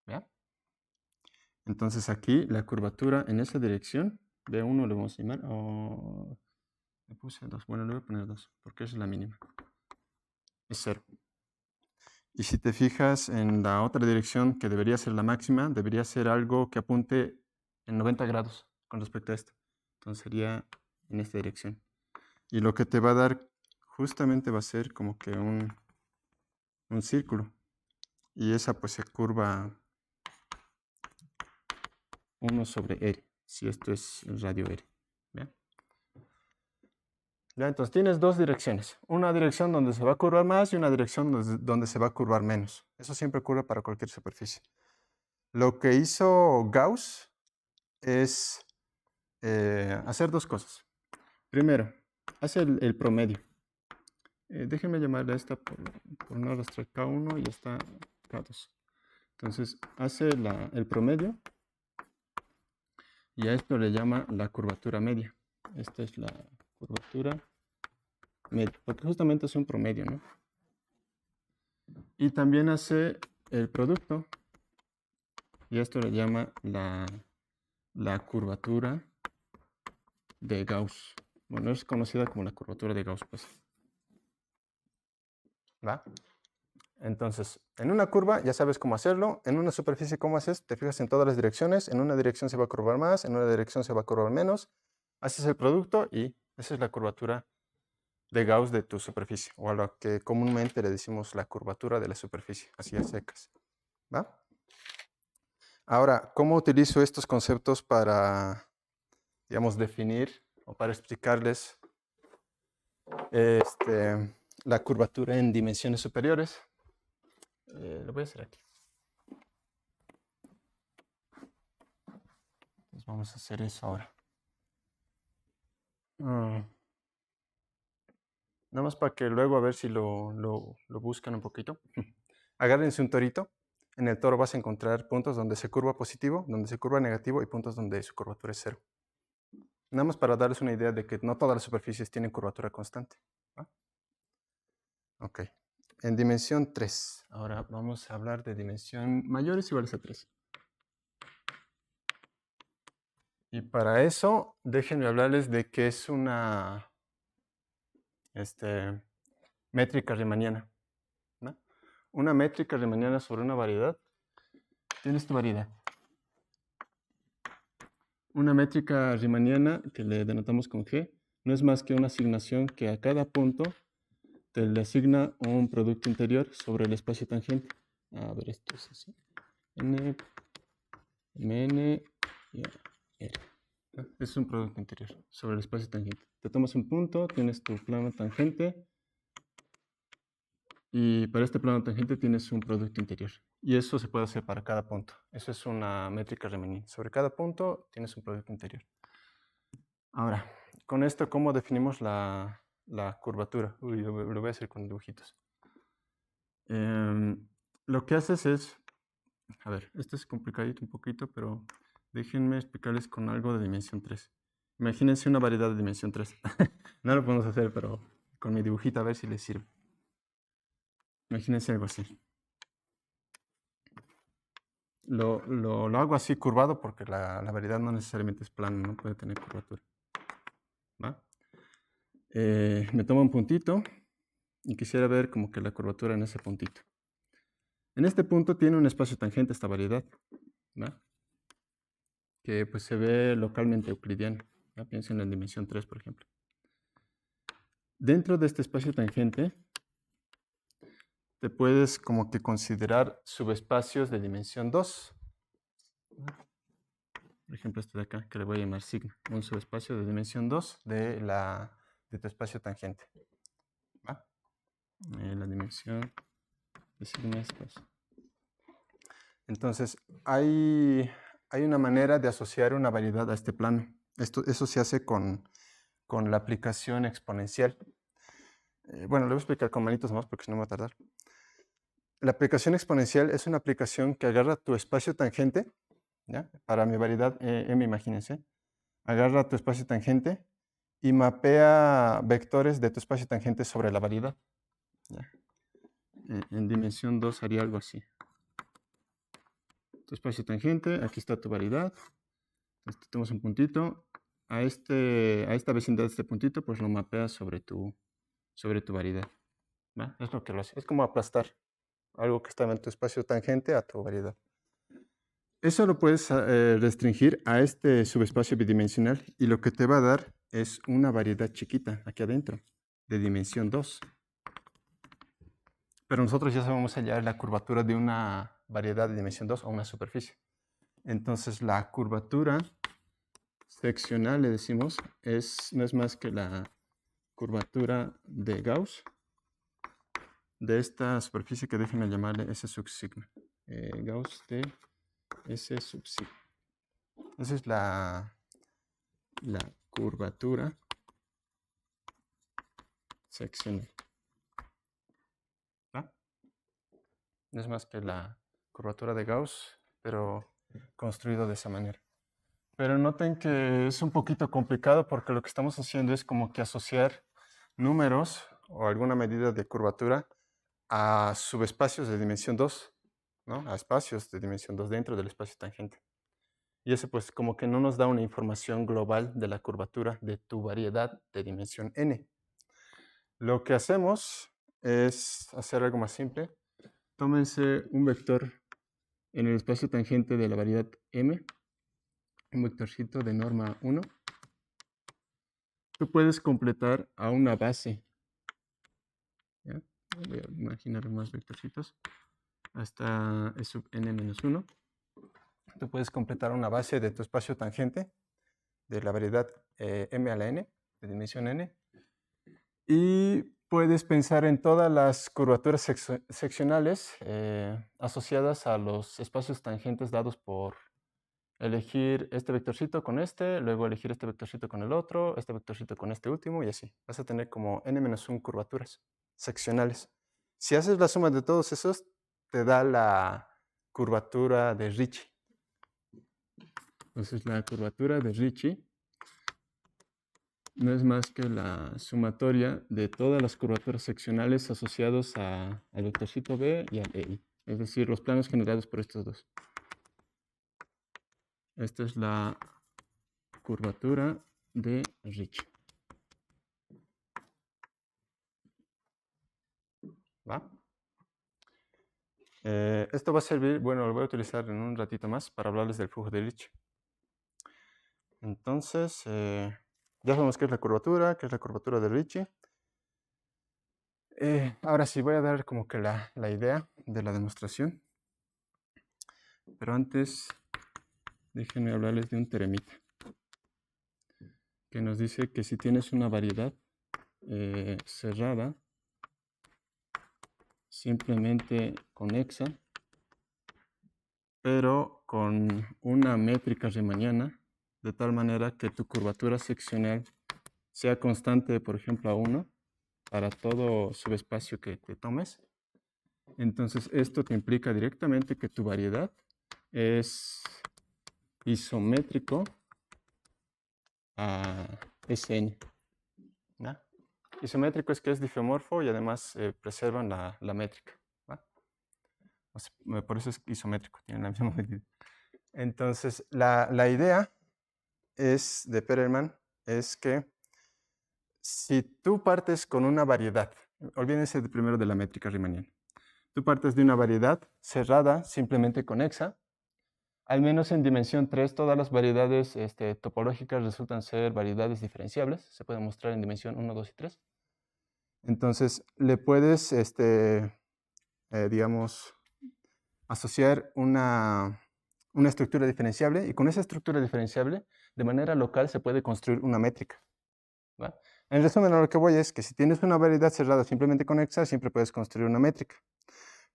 ¿Ya? Entonces aquí la curvatura en esa dirección, B1 le vamos a llamar, le puse 2, bueno, le voy a poner 2, porque esa es la mínima. Es 0. Y si te fijas en la otra dirección, que debería ser la máxima, debería ser algo que apunte en 90 grados con respecto a esto. Entonces sería en esta dirección. Y lo que te va a dar justamente va a ser como que un círculo. Y esa pues se curva 1 sobre R, si esto es el radio R. ¿Bien? Ya, entonces tienes dos direcciones. Una dirección donde se va a curvar más y una dirección donde se va a curvar menos. Eso siempre ocurre para cualquier superficie. Lo que hizo Gauss es hacer dos cosas. Primero, hace el promedio. Déjenme llamarle a esta por no arrastrar K1 y esta K2. Entonces, hace el promedio y a esto le llama la curvatura media. Esta es la curvatura media, porque justamente es un promedio, ¿no? Y también hace el producto y esto le llama la curvatura de Gauss. Bueno, es conocida como la curvatura de Gauss, pues. ¿Va? Entonces, en una curva ya sabes cómo hacerlo. En una superficie, ¿cómo haces? Te fijas en todas las direcciones. En una dirección se va a curvar más, en una dirección se va a curvar menos. Haces el producto y esa es la curvatura de Gauss de tu superficie, o a lo que comúnmente le decimos la curvatura de la superficie, así a secas. ¿Va? Ahora, ¿cómo utilizo estos conceptos para, digamos, definir o para explicarles la curvatura en dimensiones superiores? Lo voy a hacer aquí. Entonces vamos a hacer eso ahora. Nada más para que luego a ver si lo buscan un poquito. Agárrense un torito. En el toro vas a encontrar puntos donde se curva positivo, donde se curva negativo y puntos donde su curvatura es cero. Nada más para darles una idea de que no todas las superficies tienen curvatura constante. ¿Va? Ok. En dimensión 3. Ahora vamos a hablar de dimensión mayores iguales a 3. Y para eso, déjenme hablarles de qué es una métrica riemanniana. ¿No? Una métrica riemanniana sobre una variedad. Tienes tu variedad. Una métrica riemanniana, que le denotamos con G, no es más que una asignación que a cada punto te le asigna un producto interior sobre el espacio tangente. A ver, esto es así. N, Mn y R. Es un producto interior sobre el espacio tangente. Te tomas un punto, tienes tu plano tangente y para este plano tangente tienes un producto interior. Y eso se puede hacer para cada punto. Eso es una métrica riemanniana. Sobre cada punto tienes un producto interior. Ahora, con esto, ¿cómo definimos la curvatura? Uy, lo voy a hacer con dibujitos. Lo que haces es... A ver, esto es complicadito un poquito, pero déjenme explicarles con algo de dimensión 3. Imagínense una variedad de dimensión 3. No lo podemos hacer, pero con mi dibujito a ver si les sirve. Imagínense algo así. Lo hago así curvado porque la variedad no necesariamente es plana, no puede tener curvatura. ¿Va? Me tomo un puntito y quisiera ver como que la curvatura en ese puntito. En este punto tiene un espacio tangente esta variedad, ¿va? Que pues se ve localmente euclidiano. ¿Va? Piensen en la dimensión 3, por ejemplo. Dentro de este espacio tangente te puedes como que considerar subespacios de dimensión 2. Por ejemplo, este de acá, que le voy a llamar sigma. Un subespacio de dimensión 2 de tu espacio tangente. ¿Va? La dimensión de sigma es 2. Entonces, hay una manera de asociar una variedad a este plano. Eso se hace con la aplicación exponencial. Bueno, lo voy a explicar con manitos más porque si no me va a tardar. La aplicación exponencial es una aplicación que agarra tu espacio tangente, ¿ya? Para mi variedad M, imagínense. Agarra tu espacio tangente y mapea vectores de tu espacio tangente sobre la variedad. ¿Ya? En dimensión 2 haría algo así. Tu espacio tangente, aquí está tu variedad. Entonces tenemos un puntito. A esta vecindad de este puntito, pues lo mapeas sobre tu variedad. ¿Va? Es lo que lo hace. Es como aplastar algo que estaba en tu espacio tangente a tu variedad. Eso lo puedes restringir a este subespacio bidimensional y lo que te va a dar es una variedad chiquita aquí adentro, de dimensión 2. Pero nosotros ya sabemos hallar la curvatura de una variedad de dimensión 2 o una superficie. Entonces la curvatura seccional, le decimos, no es más que la curvatura de Gauss de esta superficie que déjenme llamarle S sub sigma. Gauss de S sub sigma. Esa es la curvatura seccional. ¿Ah? No es más que la curvatura de Gauss, pero construido de esa manera. Pero noten que es un poquito complicado porque lo que estamos haciendo es como que asociar números o alguna medida de curvatura a subespacios de dimensión 2, ¿no? A espacios de dimensión 2 dentro del espacio tangente. Y eso pues como que no nos da una información global de la curvatura de tu variedad de dimensión n. Lo que hacemos es hacer algo más simple. Tómense un vector en el espacio tangente de la variedad m, un vectorcito de norma 1. Tú puedes completar a una base voy a imaginar más vectorcitos, hasta E sub n menos 1. Tú puedes completar una base de tu espacio tangente de la variedad m a la n, de dimensión n, y puedes pensar en todas las curvaturas seccionales asociadas a los espacios tangentes dados por elegir este vectorcito con este, luego elegir este vectorcito con el otro, este vectorcito con este último y así. Vas a tener como n-1 curvaturas seccionales. Si haces la suma de todos esos, te da la curvatura de Ricci. Entonces la curvatura de Ricci no es más que la sumatoria de todas las curvaturas seccionales asociados al vectorcito B y al EI, es decir, los planos generados por estos dos. Esta es la curvatura de Ricci. ¿Va? Esto va a servir, bueno, lo voy a utilizar en un ratito más para hablarles del flujo de Ricci. Entonces, ya sabemos qué es la curvatura de Ricci. Ahora sí, voy a dar como que la idea de la demostración. Pero antes, déjenme hablarles de un teoremita que nos dice que si tienes una variedad cerrada, simplemente conexa, pero con una métrica riemanniana, de tal manera que tu curvatura seccional sea constante, por ejemplo, a 1, para todo subespacio que te tomes. Entonces, esto te implica directamente que tu variedad es isométrico a Sn. ¿No? Isométrico es que es difeomorfo y además preservan la métrica. ¿Va? O sea, por eso es isométrico, tienen la misma medida. Entonces, la idea de Perelman es que si tú partes con una variedad, olvídense primero de la métrica riemanniana, tú partes de una variedad cerrada, simplemente conexa, al menos en dimensión 3, todas las variedades topológicas resultan ser variedades diferenciables, se puede mostrar en dimensión 1, 2 y 3. Entonces, le puedes, digamos, asociar una estructura diferenciable, y con esa estructura diferenciable, de manera local, se puede construir una métrica. ¿Va? En resumen, a lo que voy es que si tienes una variedad cerrada simplemente conexa, siempre puedes construir una métrica.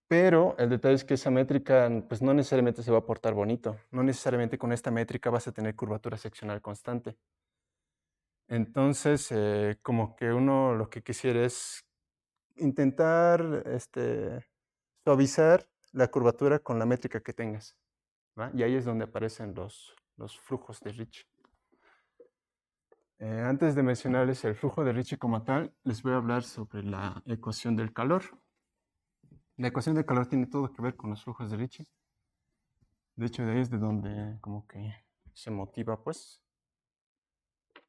Pero el detalle es que esa métrica pues, no necesariamente se va a portar bonito. No necesariamente con esta métrica vas a tener curvatura seccional constante. Entonces, como que uno lo que quisiera es intentar suavizar la curvatura con la métrica que tengas. ¿Va? Y ahí es donde aparecen los flujos de Ricci. Antes de mencionarles el flujo de Ricci como tal, les voy a hablar sobre la ecuación del calor. La ecuación del calor tiene todo que ver con los flujos de Ricci. De hecho, de ahí es de donde como que se motiva, pues.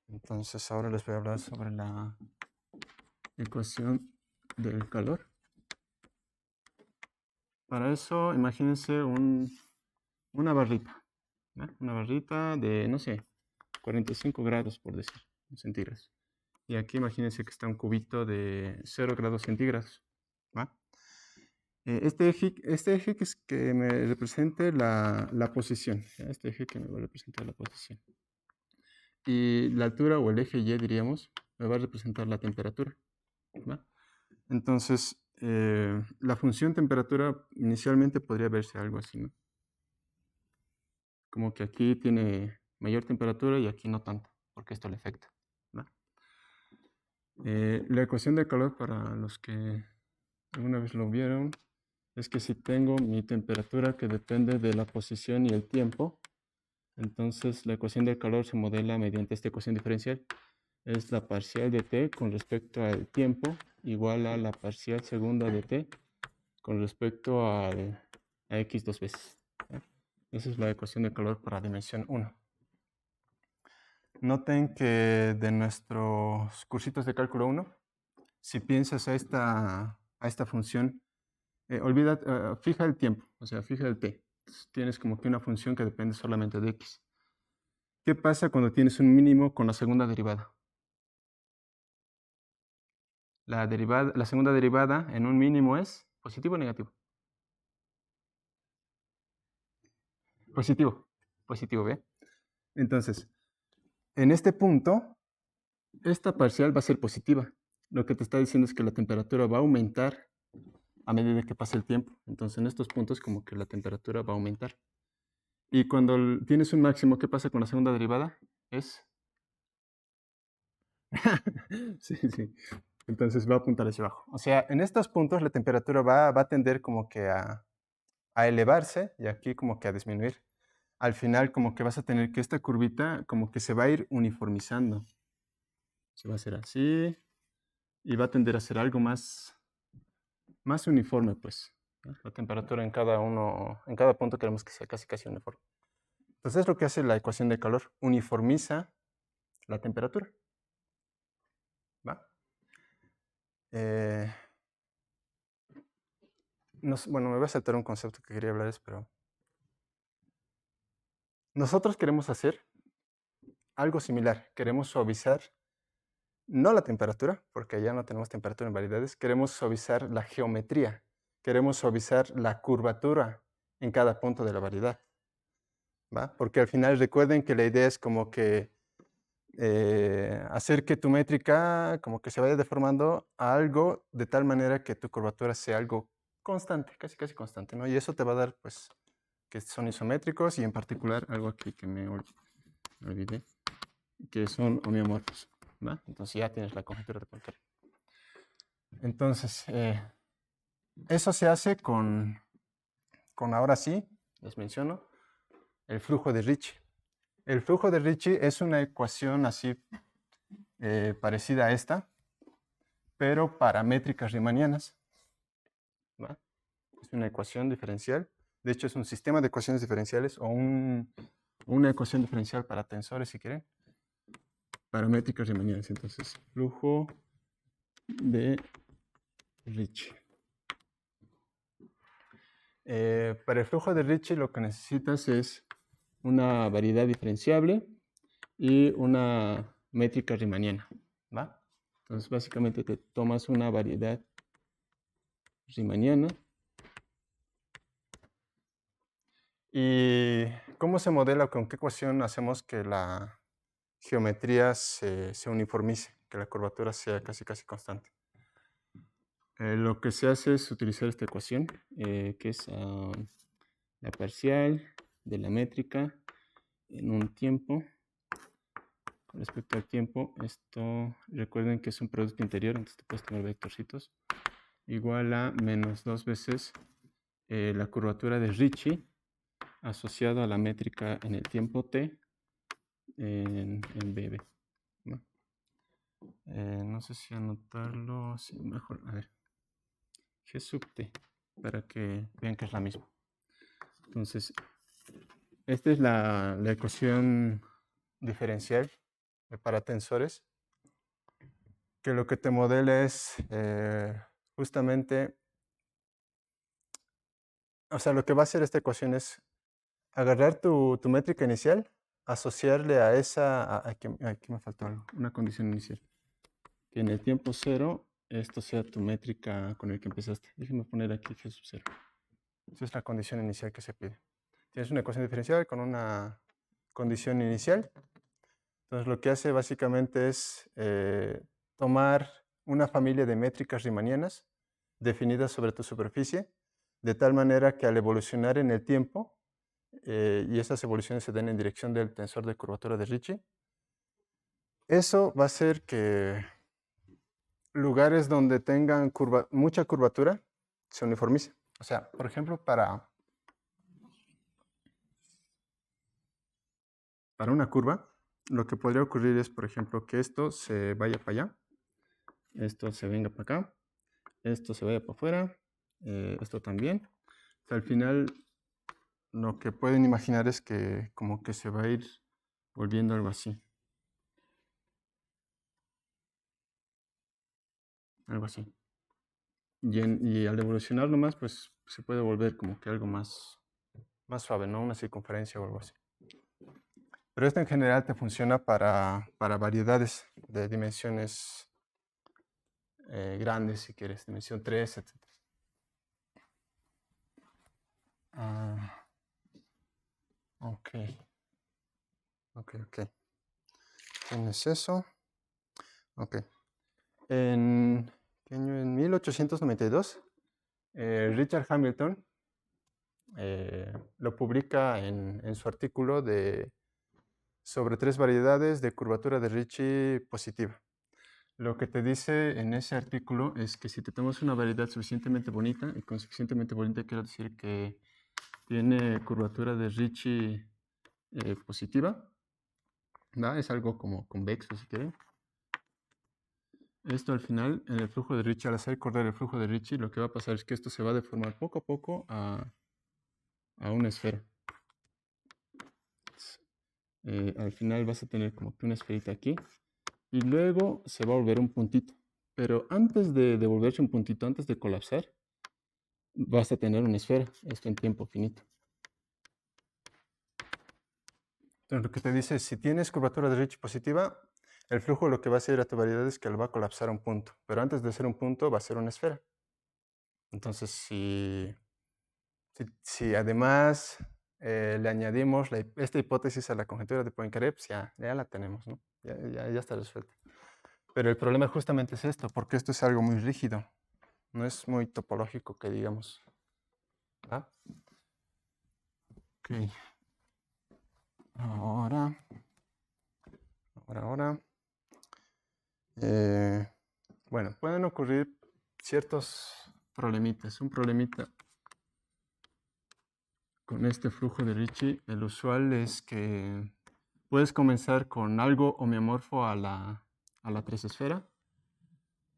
Entonces, ahora les voy a hablar sobre la ecuación del calor. Para eso, imagínense una barrita. ¿no? Una barrita de, no sé, 45 grados, por decir, centígrados. Y aquí imagínense que está un cubito de 0 grados centígrados. ¿va? Este eje que me represente la posición. ¿ya? Este eje que me va a representar la posición. Y la altura o el eje Y, diríamos, me va a representar la temperatura. ¿va? Entonces, la función temperatura inicialmente podría verse algo así, ¿no? Como que aquí tiene mayor temperatura y aquí no tanto, porque esto le afecta. ¿va? La ecuación de calor, para los que alguna vez lo vieron, es que si tengo mi temperatura que depende de la posición y el tiempo, entonces la ecuación del calor se modela mediante esta ecuación diferencial. Es la parcial de t con respecto al tiempo igual a la parcial segunda de t con respecto a x dos veces. ¿sí? Esa es la ecuación de calor para dimensión 1. Noten que de nuestros cursitos de cálculo 1, si piensas a esta función, fija el tiempo, o sea, fija el t. Tienes como que una función que depende solamente de x. ¿Qué pasa cuando tienes un mínimo con la segunda derivada? la segunda derivada en un mínimo es positivo o negativo. Positivo. Positivo, ¿ve? Entonces, en este punto, esta parcial va a ser positiva. Lo que te está diciendo es que la temperatura va a aumentar a medida que pase el tiempo. Entonces, en estos puntos, como que la temperatura va a aumentar. Y cuando tienes un máximo, ¿qué pasa con la segunda derivada? Es... sí, sí. Entonces va a apuntar hacia abajo. O sea, en estos puntos la temperatura va a tender como que a elevarse y aquí como que a disminuir. Al final como que vas a tener que esta curvita como que se va a ir uniformizando. Se va a hacer así y va a tender a ser algo más uniforme, pues, ¿no? La temperatura en cada punto queremos que sea casi uniforme. Entonces es lo que hace la ecuación de calor, uniformiza la temperatura. ¿Va? Bueno, me voy a saltar un concepto que quería hablarles, pero nosotros queremos hacer algo similar. Queremos suavizar, no la temperatura, porque ya no tenemos temperatura en variedades, queremos suavizar la geometría, queremos suavizar la curvatura en cada punto de la variedad. ¿Va? Porque al final recuerden que la idea es como que hacer que tu métrica como que se vaya deformando a algo de tal manera que tu curvatura sea algo constante, casi constante, ¿no? Y eso te va a dar, pues, que son isométricos y en particular algo aquí que me olvidé, que son homeomorfos, ¿va? Entonces ya tienes la conjetura de Poincaré. Entonces, eso se hace con ahora sí, les menciono, el flujo de Ricci. El flujo de Ricci es una ecuación así parecida a esta, pero para métricas riemannianas. ¿Va? Es una ecuación diferencial. De hecho, es un sistema de ecuaciones diferenciales o una ecuación diferencial para tensores, si quieren, para métricas riemannianas. Entonces, flujo de Ricci. Para el flujo de Ricci lo que necesitas es una variedad diferenciable y una métrica riemanniana, ¿va? Entonces, básicamente te tomas una variedad riemanniana. ¿Y cómo se modela o con qué ecuación hacemos que la geometría se uniformice, que la curvatura sea casi constante? Lo que se hace es utilizar esta ecuación, que es la parcial de la métrica en un tiempo. Con respecto al tiempo, esto recuerden que es un producto interior, entonces te puedes tomar vectorcitos, igual a menos 2 veces la curvatura de Ricci asociado a la métrica en el tiempo t en BB. ¿No? No sé si anotarlo, sí, mejor, a ver, G sub t, para que vean que es la misma. Entonces, esta es la ecuación diferencial para tensores, que lo que te modela es justamente, o sea, lo que va a hacer esta ecuación es agarrar tu métrica inicial, asociarle a esa, aquí me faltó algo, una condición inicial, que en el tiempo 0 esto sea tu métrica con el que empezaste. Déjenme poner aquí G sub 0. Esa es la condición inicial que se pide. Tienes una ecuación diferencial con una condición inicial. Entonces lo que hace básicamente es tomar una familia de métricas riemannianas definidas sobre tu superficie, de tal manera que al evolucionar en el tiempo, y esas evoluciones se den en dirección del tensor de curvatura de Ricci, eso va a hacer que lugares donde tengan mucha curvatura se uniformice. O sea, por ejemplo, para una curva, lo que podría ocurrir es, por ejemplo, que esto se vaya para allá, esto se venga para acá, esto se vaya para afuera, esto también. O sea, al final, lo que pueden imaginar es que como que se va a ir volviendo algo así. Algo así. Y al evolucionar nomás, pues se puede volver como que algo más suave, ¿no? Una circunferencia o algo así. Pero esto en general te funciona para variedades de dimensiones grandes, si quieres, dimensión 3, etc. Ok. Tienes eso. Ok. ¿Qué año? En 1892, Richard Hamilton lo publica en su artículo sobre 3 variedades de curvatura de Ricci positiva. Lo que te dice en ese artículo es que si te tomas una variedad suficientemente bonita, y con suficientemente bonita quiero decir que tiene curvatura de Ricci positiva, ¿va? Es algo como convexo, si quieren. Esto al final, en el flujo de Ricci, al hacer correr el flujo de Ricci, lo que va a pasar es que esto se va a deformar poco a poco a una esfera. Al final vas a tener como que una esferita aquí, y luego se va a volver un puntito. Pero antes de volverse un puntito, antes de colapsar, vas a tener una esfera, esto en tiempo finito. Entonces lo que te dice es, si tienes curvatura de Ricci positiva, el flujo lo que va a hacer a tu variedad es que lo va a colapsar a un punto. Pero antes de ser un punto, va a ser una esfera. Entonces, si además le añadimos esta hipótesis a la conjetura de Poincaré, pues ya la tenemos, ¿no? Ya está resuelta. Pero el problema justamente es esto, porque esto es algo muy rígido. No es muy topológico, que digamos. ¿Ah? Ok. Ahora. Bueno, pueden ocurrir ciertos problemitas. Un problemita con este flujo de Ricci, el usual es que puedes comenzar con algo homeomorfo a la 3 esfera,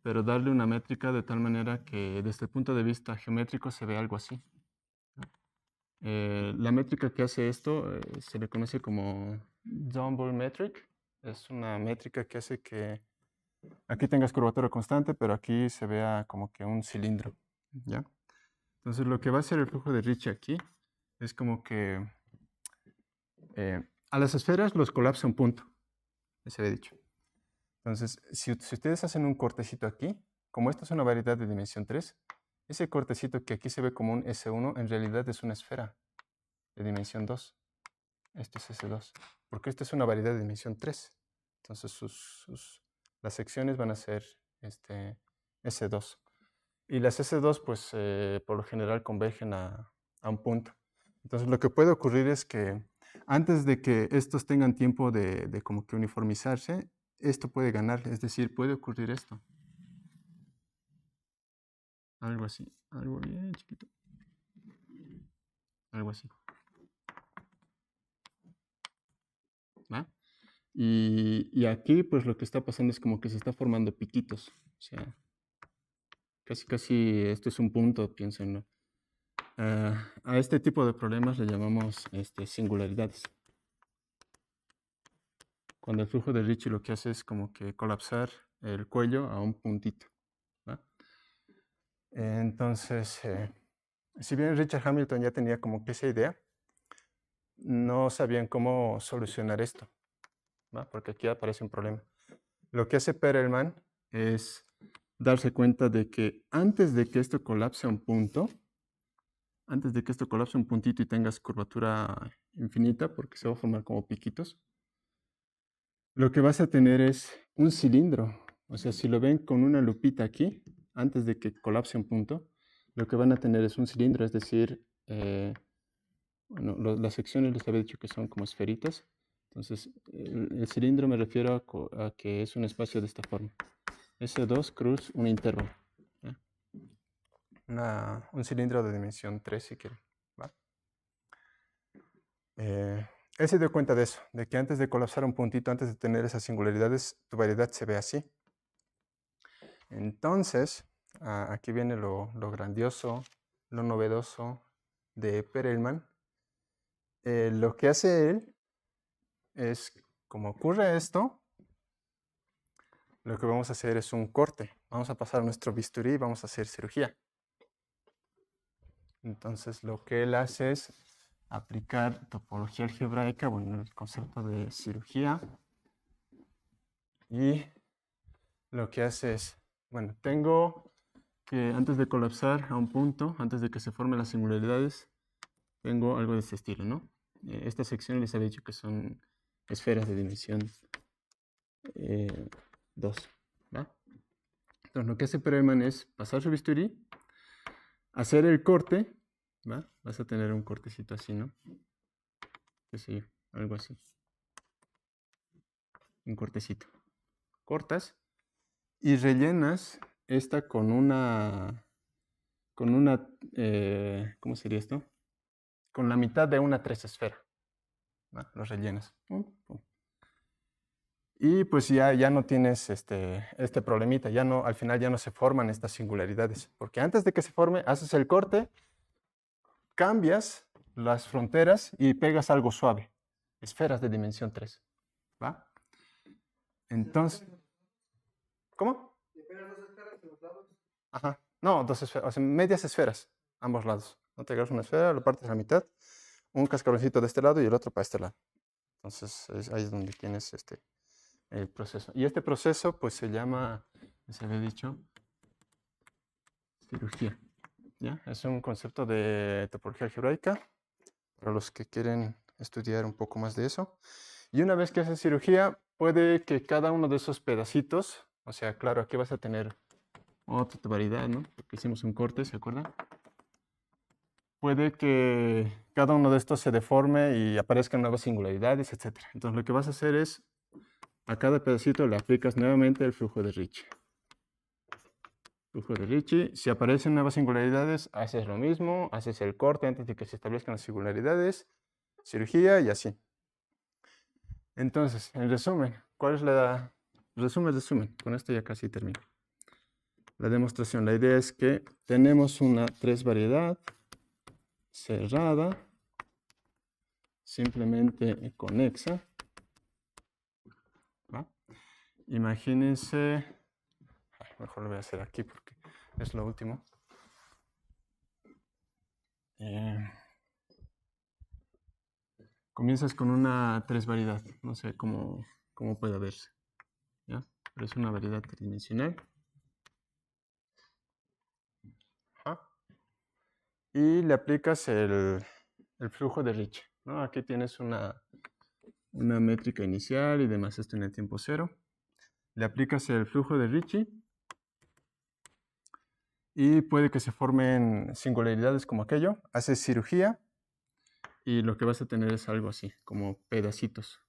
pero darle una métrica de tal manera que desde el punto de vista geométrico se ve algo así. La métrica que hace esto se le conoce como Dumble metric. Es una métrica que hace que aquí tengas curvatura constante, pero aquí se vea como que un cilindro, ¿ya? Entonces lo que va a hacer el flujo de Ricci aquí es como que a las esferas los colapsa un punto, se había dicho. Entonces, si ustedes hacen un cortecito aquí, como esta es una variedad de dimensión 3, ese cortecito que aquí se ve como un S1, en realidad es una esfera de dimensión 2. Este es S2, porque esta es una variedad de dimensión 3. Entonces, las secciones van a ser S2. Y las S2, pues, por lo general convergen a un punto. Entonces, lo que puede ocurrir es que antes de que estos tengan tiempo de como que uniformizarse, esto puede ganar, es decir, puede ocurrir esto. Algo así, algo bien chiquito. Algo así. ¿Va? Y aquí, pues, lo que está pasando es como que se está formando piquitos. O sea, casi esto es un punto, piénsenlo. A este tipo de problemas le llamamos singularidades. Cuando el flujo de Ricci lo que hace es como que colapsar el cuello a un puntito, ¿va? Entonces, si bien Richard Hamilton ya tenía como que esa idea, no sabían cómo solucionar esto, ¿va? Porque aquí aparece un problema. Lo que hace Perelman es darse cuenta de que antes de que esto colapse a un punto, antes de que esto colapse un puntito y tengas curvatura infinita, porque se va a formar como piquitos, lo que vas a tener es un cilindro. O sea, si lo ven con una lupita aquí, antes de que colapse un punto, lo que van a tener es un cilindro, es decir, bueno, las secciones les había dicho que son como esferitas. Entonces, el cilindro me refiero a que es un espacio de esta forma. S2 cruz un intervalo. Un cilindro de dimensión 3, si quieren. ¿Va? Él se dio cuenta de eso, de que antes de colapsar un puntito, antes de tener esas singularidades, tu variedad se ve así. Entonces, aquí viene lo grandioso, lo novedoso de Perelman. Lo que hace él es, como ocurre esto, lo que vamos a hacer es un corte. Vamos a pasar nuestro bisturí y vamos a hacer cirugía. Entonces, lo que él hace es aplicar topología algebraica, bueno, el concepto de cirugía. Y lo que hace es bueno, tengo que antes de colapsar a un punto, antes de que se formen las singularidades, tengo algo de este estilo, ¿no? Esta sección les había dicho que son esferas de dimensión 2, ¿va? Entonces lo que hace Perelman es pasar su bisturí, hacer el corte, ¿va? Vas a tener un cortecito así, ¿no? Qué sé yo, algo así. Un cortecito. Cortas y rellenas esta con una, ¿cómo sería esto? Con la mitad de una 3 esfera. ¿Va? Lo rellenas. Pum, pum. Y pues ya no tienes este problemita, ya no, al final ya no se forman estas singularidades, porque antes de que se forme, haces el corte, cambias las fronteras y pegas algo suave, esferas de dimensión 3, ¿va? Entonces, ¿cómo? Ajá, no, 2 esferas, o sea, medias esferas, ambos lados. No te agarras una esfera, lo partes a la mitad, un cascaroncito de este lado y el otro para este lado. Entonces, ahí es donde tienes el proceso. Y este proceso, pues se llama, les había dicho, cirugía. ¿Ya? Es un concepto de topología algebraica para los que quieren estudiar un poco más de eso. Y una vez que haces cirugía, puede que cada uno de esos pedacitos, o sea, claro, aquí vas a tener otra variedad, ¿no? Porque hicimos un corte, ¿se acuerdan? Puede que cada uno de estos se deforme y aparezcan nuevas singularidades, etc. Entonces, lo que vas a hacer es, a cada pedacito le aplicas nuevamente el flujo de Ricci. Flujo de Ricci. Si aparecen nuevas singularidades, haces lo mismo, haces el corte antes de que se establezcan las singularidades, cirugía y así. Entonces, en resumen, ¿cuál es la resumen? Con esto ya casi termino. La demostración, la idea es que tenemos una 3 variedad cerrada, simplemente conexa. ¿Va? Imagínense, mejor lo voy a hacer aquí porque es lo último. Comienzas con una 3 variedad, no sé cómo puede verse, ¿ya? Pero es una variedad tridimensional. Ajá. Y le aplicas el flujo de Ricci, ¿no? Aquí tienes una métrica inicial y demás, esto en el tiempo cero. Le aplicas el flujo de Ricci y puede que se formen singularidades como aquello. Haces cirugía y lo que vas a tener es algo así, como pedacitos.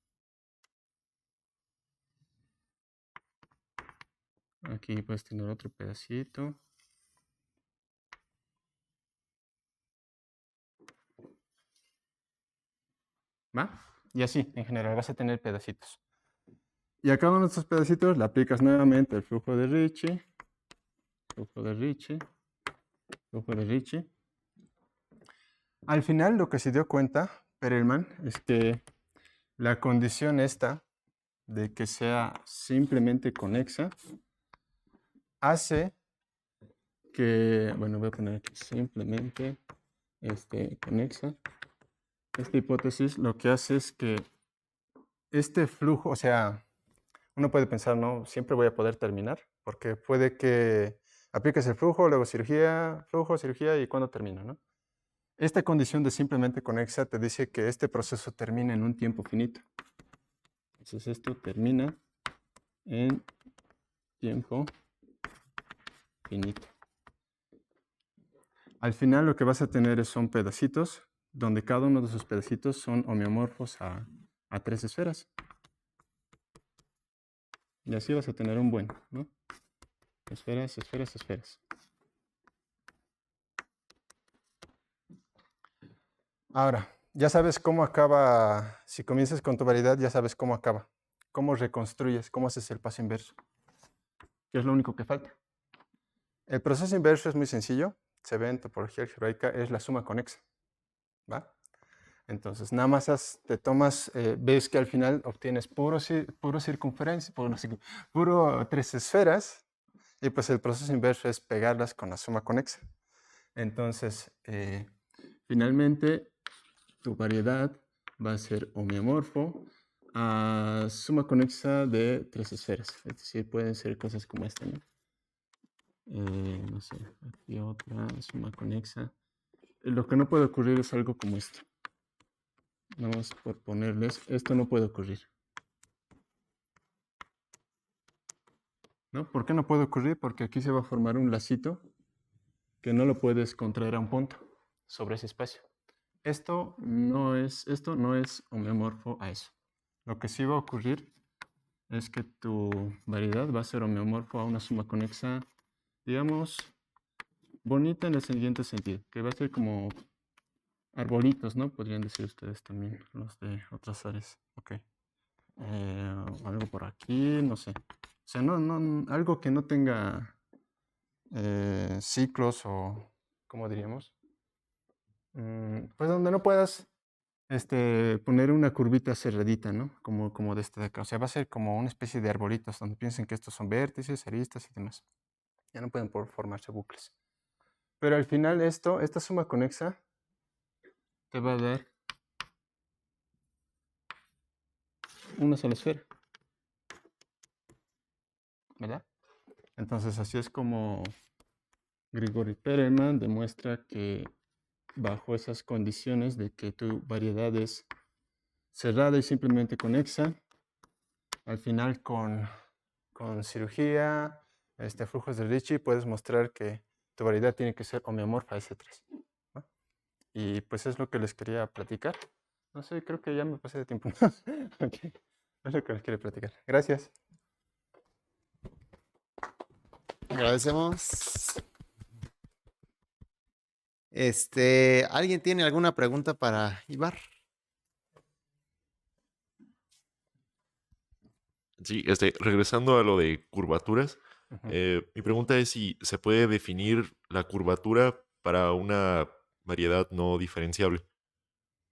Aquí puedes tener otro pedacito. ¿Va? Y así, en general, vas a tener pedacitos. Y a cada uno de estos pedacitos le aplicas nuevamente el flujo de Ricci, flujo de Ricci, flujo de Ricci. Al final, lo que se dio cuenta Perelman es que la condición esta de que sea simplemente conexa hace que, bueno, voy a poner aquí simplemente conexa. Esta hipótesis lo que hace es que este flujo, o sea, uno puede pensar, no, siempre voy a poder terminar, porque puede que apliques el flujo, luego cirugía, flujo, cirugía y cuándo termino, ¿no? Esta condición de simplemente conexa te dice que este proceso termina en un tiempo finito. Entonces esto termina en tiempo finito. Al final lo que vas a tener son pedacitos, donde cada uno de esos pedacitos son homeomorfos a 3 esferas. Y así vas a tener un buen, ¿no? Esferas, esferas, esferas. Ahora, ya sabes cómo acaba, si comienzas con tu variedad, ya sabes cómo acaba. Cómo reconstruyes, cómo haces el paso inverso. ¿Qué es lo único que falta? El proceso inverso es muy sencillo. Se ve en topología algebraica, es la suma conexa. ¿Va? Entonces, nada más te tomas, ves que al final obtienes puro circunferencia, puro 3 esferas, y pues el proceso inverso es pegarlas con la suma conexa. Entonces, finalmente, tu variedad va a ser homeomorfo a suma conexa de 3 esferas. Es decir, pueden ser cosas como esta, ¿no? No sé, aquí otra suma conexa. Lo que no puede ocurrir es algo como esto. Vamos por ponerles, esto no puede ocurrir. ¿No? ¿Por qué no puede ocurrir? Porque aquí se va a formar un lacito que no lo puedes contraer a un punto sobre ese espacio. Esto no es homeomorfo a eso. Lo que sí va a ocurrir es que tu variedad va a ser homeomorfo a una suma conexa, digamos, bonita en el siguiente sentido, que va a ser como arbolitos, ¿no? Podrían decir ustedes también, los de otras áreas. Ok. Algo por aquí, no sé. O sea, algo que no tenga ciclos o, ¿cómo diríamos? Pues donde no puedas poner una curvita cerradita, ¿no? Como de este de acá. O sea, va a ser como una especie de arbolitos donde piensen que estos son vértices, aristas y demás. Ya no pueden formarse bucles. Pero al final esta suma conexa te va a dar una sola esfera, ¿verdad? Entonces así es como Grigori Perelman demuestra que bajo esas condiciones de que tu variedad es cerrada y simplemente conexa, al final con cirugía, flujos de Ricci, puedes mostrar que tu variedad tiene que ser homeomorfa a S3. ¿No? Y pues es lo que les quería platicar. No sé, creo que ya me pasé de tiempo. Okay. Es lo que les quería platicar. Gracias. Agradecemos. ¿Alguien tiene alguna pregunta para Ibar? Sí, regresando a lo de curvaturas, Ujú. mi pregunta es si se puede definir la curvatura para una variedad no diferenciable.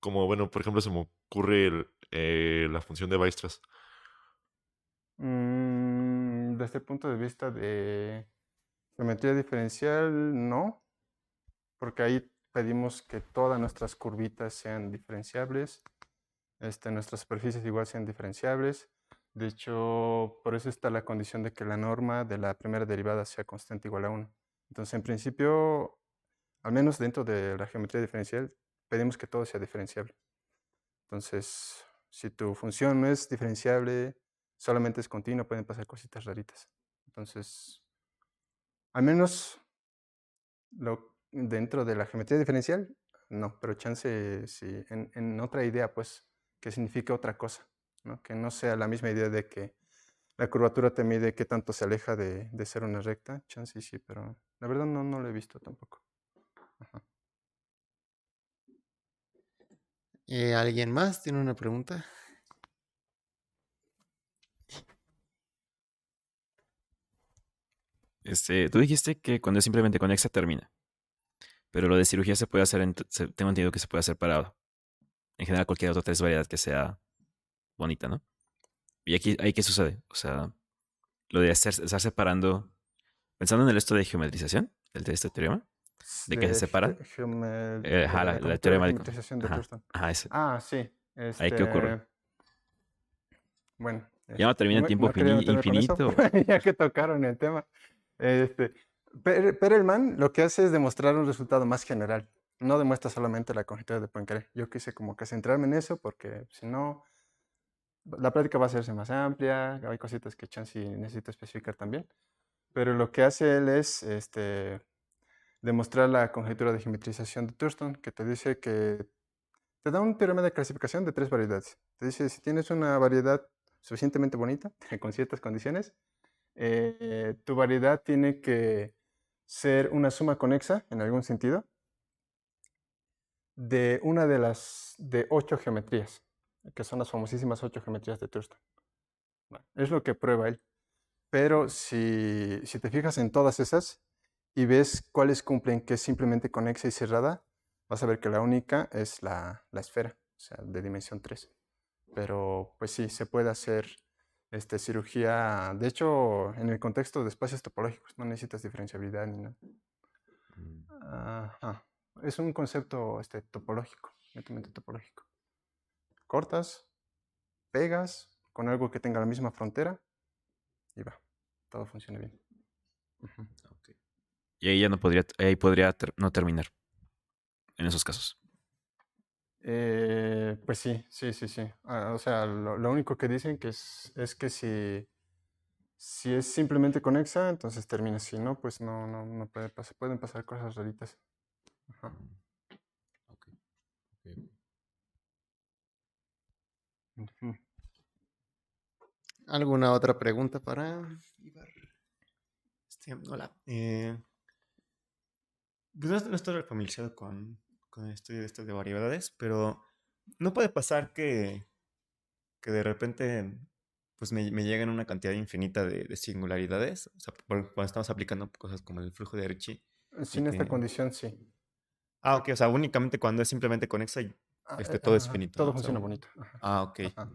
Como, bueno, por ejemplo, se me ocurre la función de Weierstrass. Desde el punto de vista de geometría diferencial, no, porque ahí pedimos que todas nuestras curvitas sean diferenciables, nuestras superficies igual sean diferenciables. De hecho, por eso está la condición de que la norma de la primera derivada sea constante igual a 1. Entonces, en principio, al menos dentro de la geometría diferencial, pedimos que todo sea diferenciable. Entonces, si tu función no es diferenciable, solamente es continua, pueden pasar cositas raritas. Entonces, al menos dentro de la geometría diferencial, no, pero chance si en otra idea, pues, que signifique otra cosa, ¿no? Que no sea la misma idea de que la curvatura te mide qué tanto se aleja de ser una recta, chance sí, pero la verdad no lo he visto tampoco. Ajá. ¿Alguien más tiene una pregunta? Tú dijiste que cuando es simplemente conexa termina, pero lo de cirugía se puede hacer, tengo entendido que se puede hacer parado. En general, cualquier otra test variedad que sea bonita, ¿no? ¿Y aquí, ahí qué sucede? O sea, lo de estar separando, pensando en el esto de geometrización, de este teorema, de que se separan. Ajá, La la conjetura de teorema de... geometrización de Ajá, Thurston. ajá, ese. Ah, sí. ¿Ahí qué ocurre? Bueno, Ya no termina en tiempo no quería meterme con eso, infinito. ya que tocaron el tema. Perelman lo que hace es demostrar un resultado más general. No demuestra solamente la conjetura de Poincaré. Yo quise como que centrarme en eso porque si no, la práctica va a hacerse más amplia. Hay cositas que Chansey necesita especificar también. Pero lo que hace él es demostrar la conjetura de geometrización de Thurston, que te dice que te da un teorema de clasificación de 3 variedades. Te dice, si tienes una variedad suficientemente bonita, con ciertas condiciones, tu variedad tiene que ser una suma conexa, en algún sentido, de una de 8 geometrías, que son las famosísimas 8 geometrías de Thurston. Bueno, es lo que prueba él. Pero si te fijas en todas esas y ves cuáles cumplen que es simplemente conexa y cerrada, vas a ver que la única es la esfera, o sea, de dimensión 3. Pero pues sí, se puede hacer cirugía. De hecho, en el contexto de espacios topológicos no necesitas diferenciabilidad ni nada. Ajá. Es un concepto topológico, netamente topológico. Cortas, pegas con algo que tenga la misma frontera y va, todo funciona bien. Ok. Y ahí ya no podría, ahí podría no terminar en esos casos. Pues sí, sí, sí, sí. O sea, lo único que dicen que es que si es simplemente conexa, entonces termina. Si no, pues no puede pasar. Pueden pasar cosas raritas. Ajá. Ok, ok. Ujú. ¿Alguna otra pregunta para Ibar? Hola. Pues no estoy familiarizado con el estudio de estas de variedades, pero no puede pasar que de repente pues me lleguen una cantidad infinita de singularidades. O sea, cuando estamos aplicando cosas como el flujo de Ricci. Y Sin esta que... condición, sí. Ah, ok, o sea, únicamente cuando es simplemente conexa y todo es Ajá, finito, ¿no? todo O sea, funciona bonito. Ajá, ah, ok. ajá.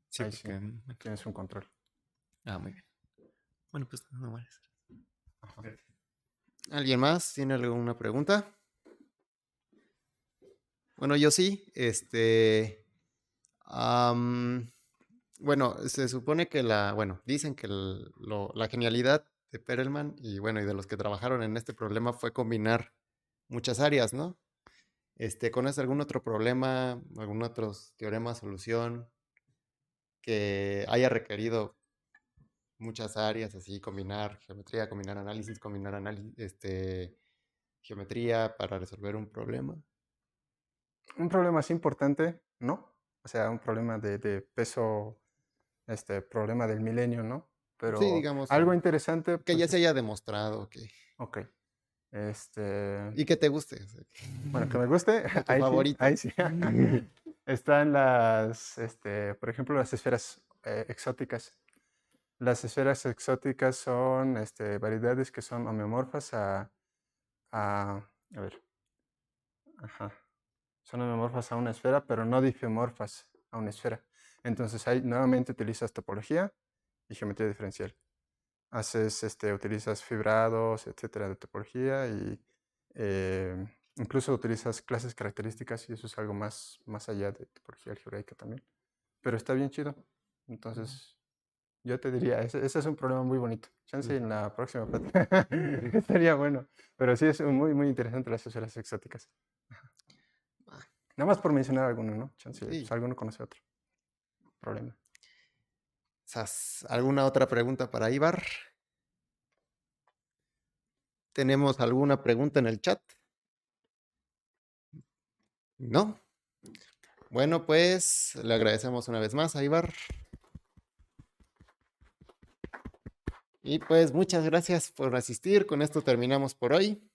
Sí, Ahí sí, porque... bueno, tienes un control. muy bien. Bueno, pues no más. Ajá. ¿Alguien más tiene alguna pregunta? Bueno, yo sí. Bueno, se supone que bueno, dicen que la genialidad de Perelman y bueno, y de los que trabajaron en este problema fue combinar muchas áreas, ¿no? ¿Conoces algún otro problema, algún otro teorema, solución que haya requerido muchas áreas, así combinar geometría, combinar análisis, geometría para resolver un problema? Un problema así importante, ¿no? O sea, un problema de peso, problema del milenio, ¿no? Sí, Pero digamos, algo interesante, que ya pues se haya demostrado que... ok. Este, Y que te guste, o sea, bueno, que me guste, tu ahí sí, favorito. ahí sí. Están por ejemplo, las esferas exóticas. Las esferas exóticas son variedades que son homeomorfas a ver, ajá. Son homeomorfas a una esfera, pero no difeomorfas a una esfera. Entonces ahí nuevamente utilizas topología y geometría diferencial. Utilizas fibrados, etcétera, de topología y incluso utilizas clases características y eso es algo más allá de topología algebraica también. Pero está bien chido. Entonces, yo te diría, ese es un problema muy bonito. Chance en la próxima plática. Estaría bueno. Pero sí es muy, muy interesante las esferas exóticas. Nada más por mencionar alguno, ¿no? Chance, Sí. pues, alguno conoce otro problema. ¿Alguna otra pregunta para Ibar? ¿Tenemos alguna pregunta en el chat? ¿No? Bueno, pues le agradecemos una vez más a Ibar. Y pues muchas gracias por asistir. Con esto terminamos por hoy.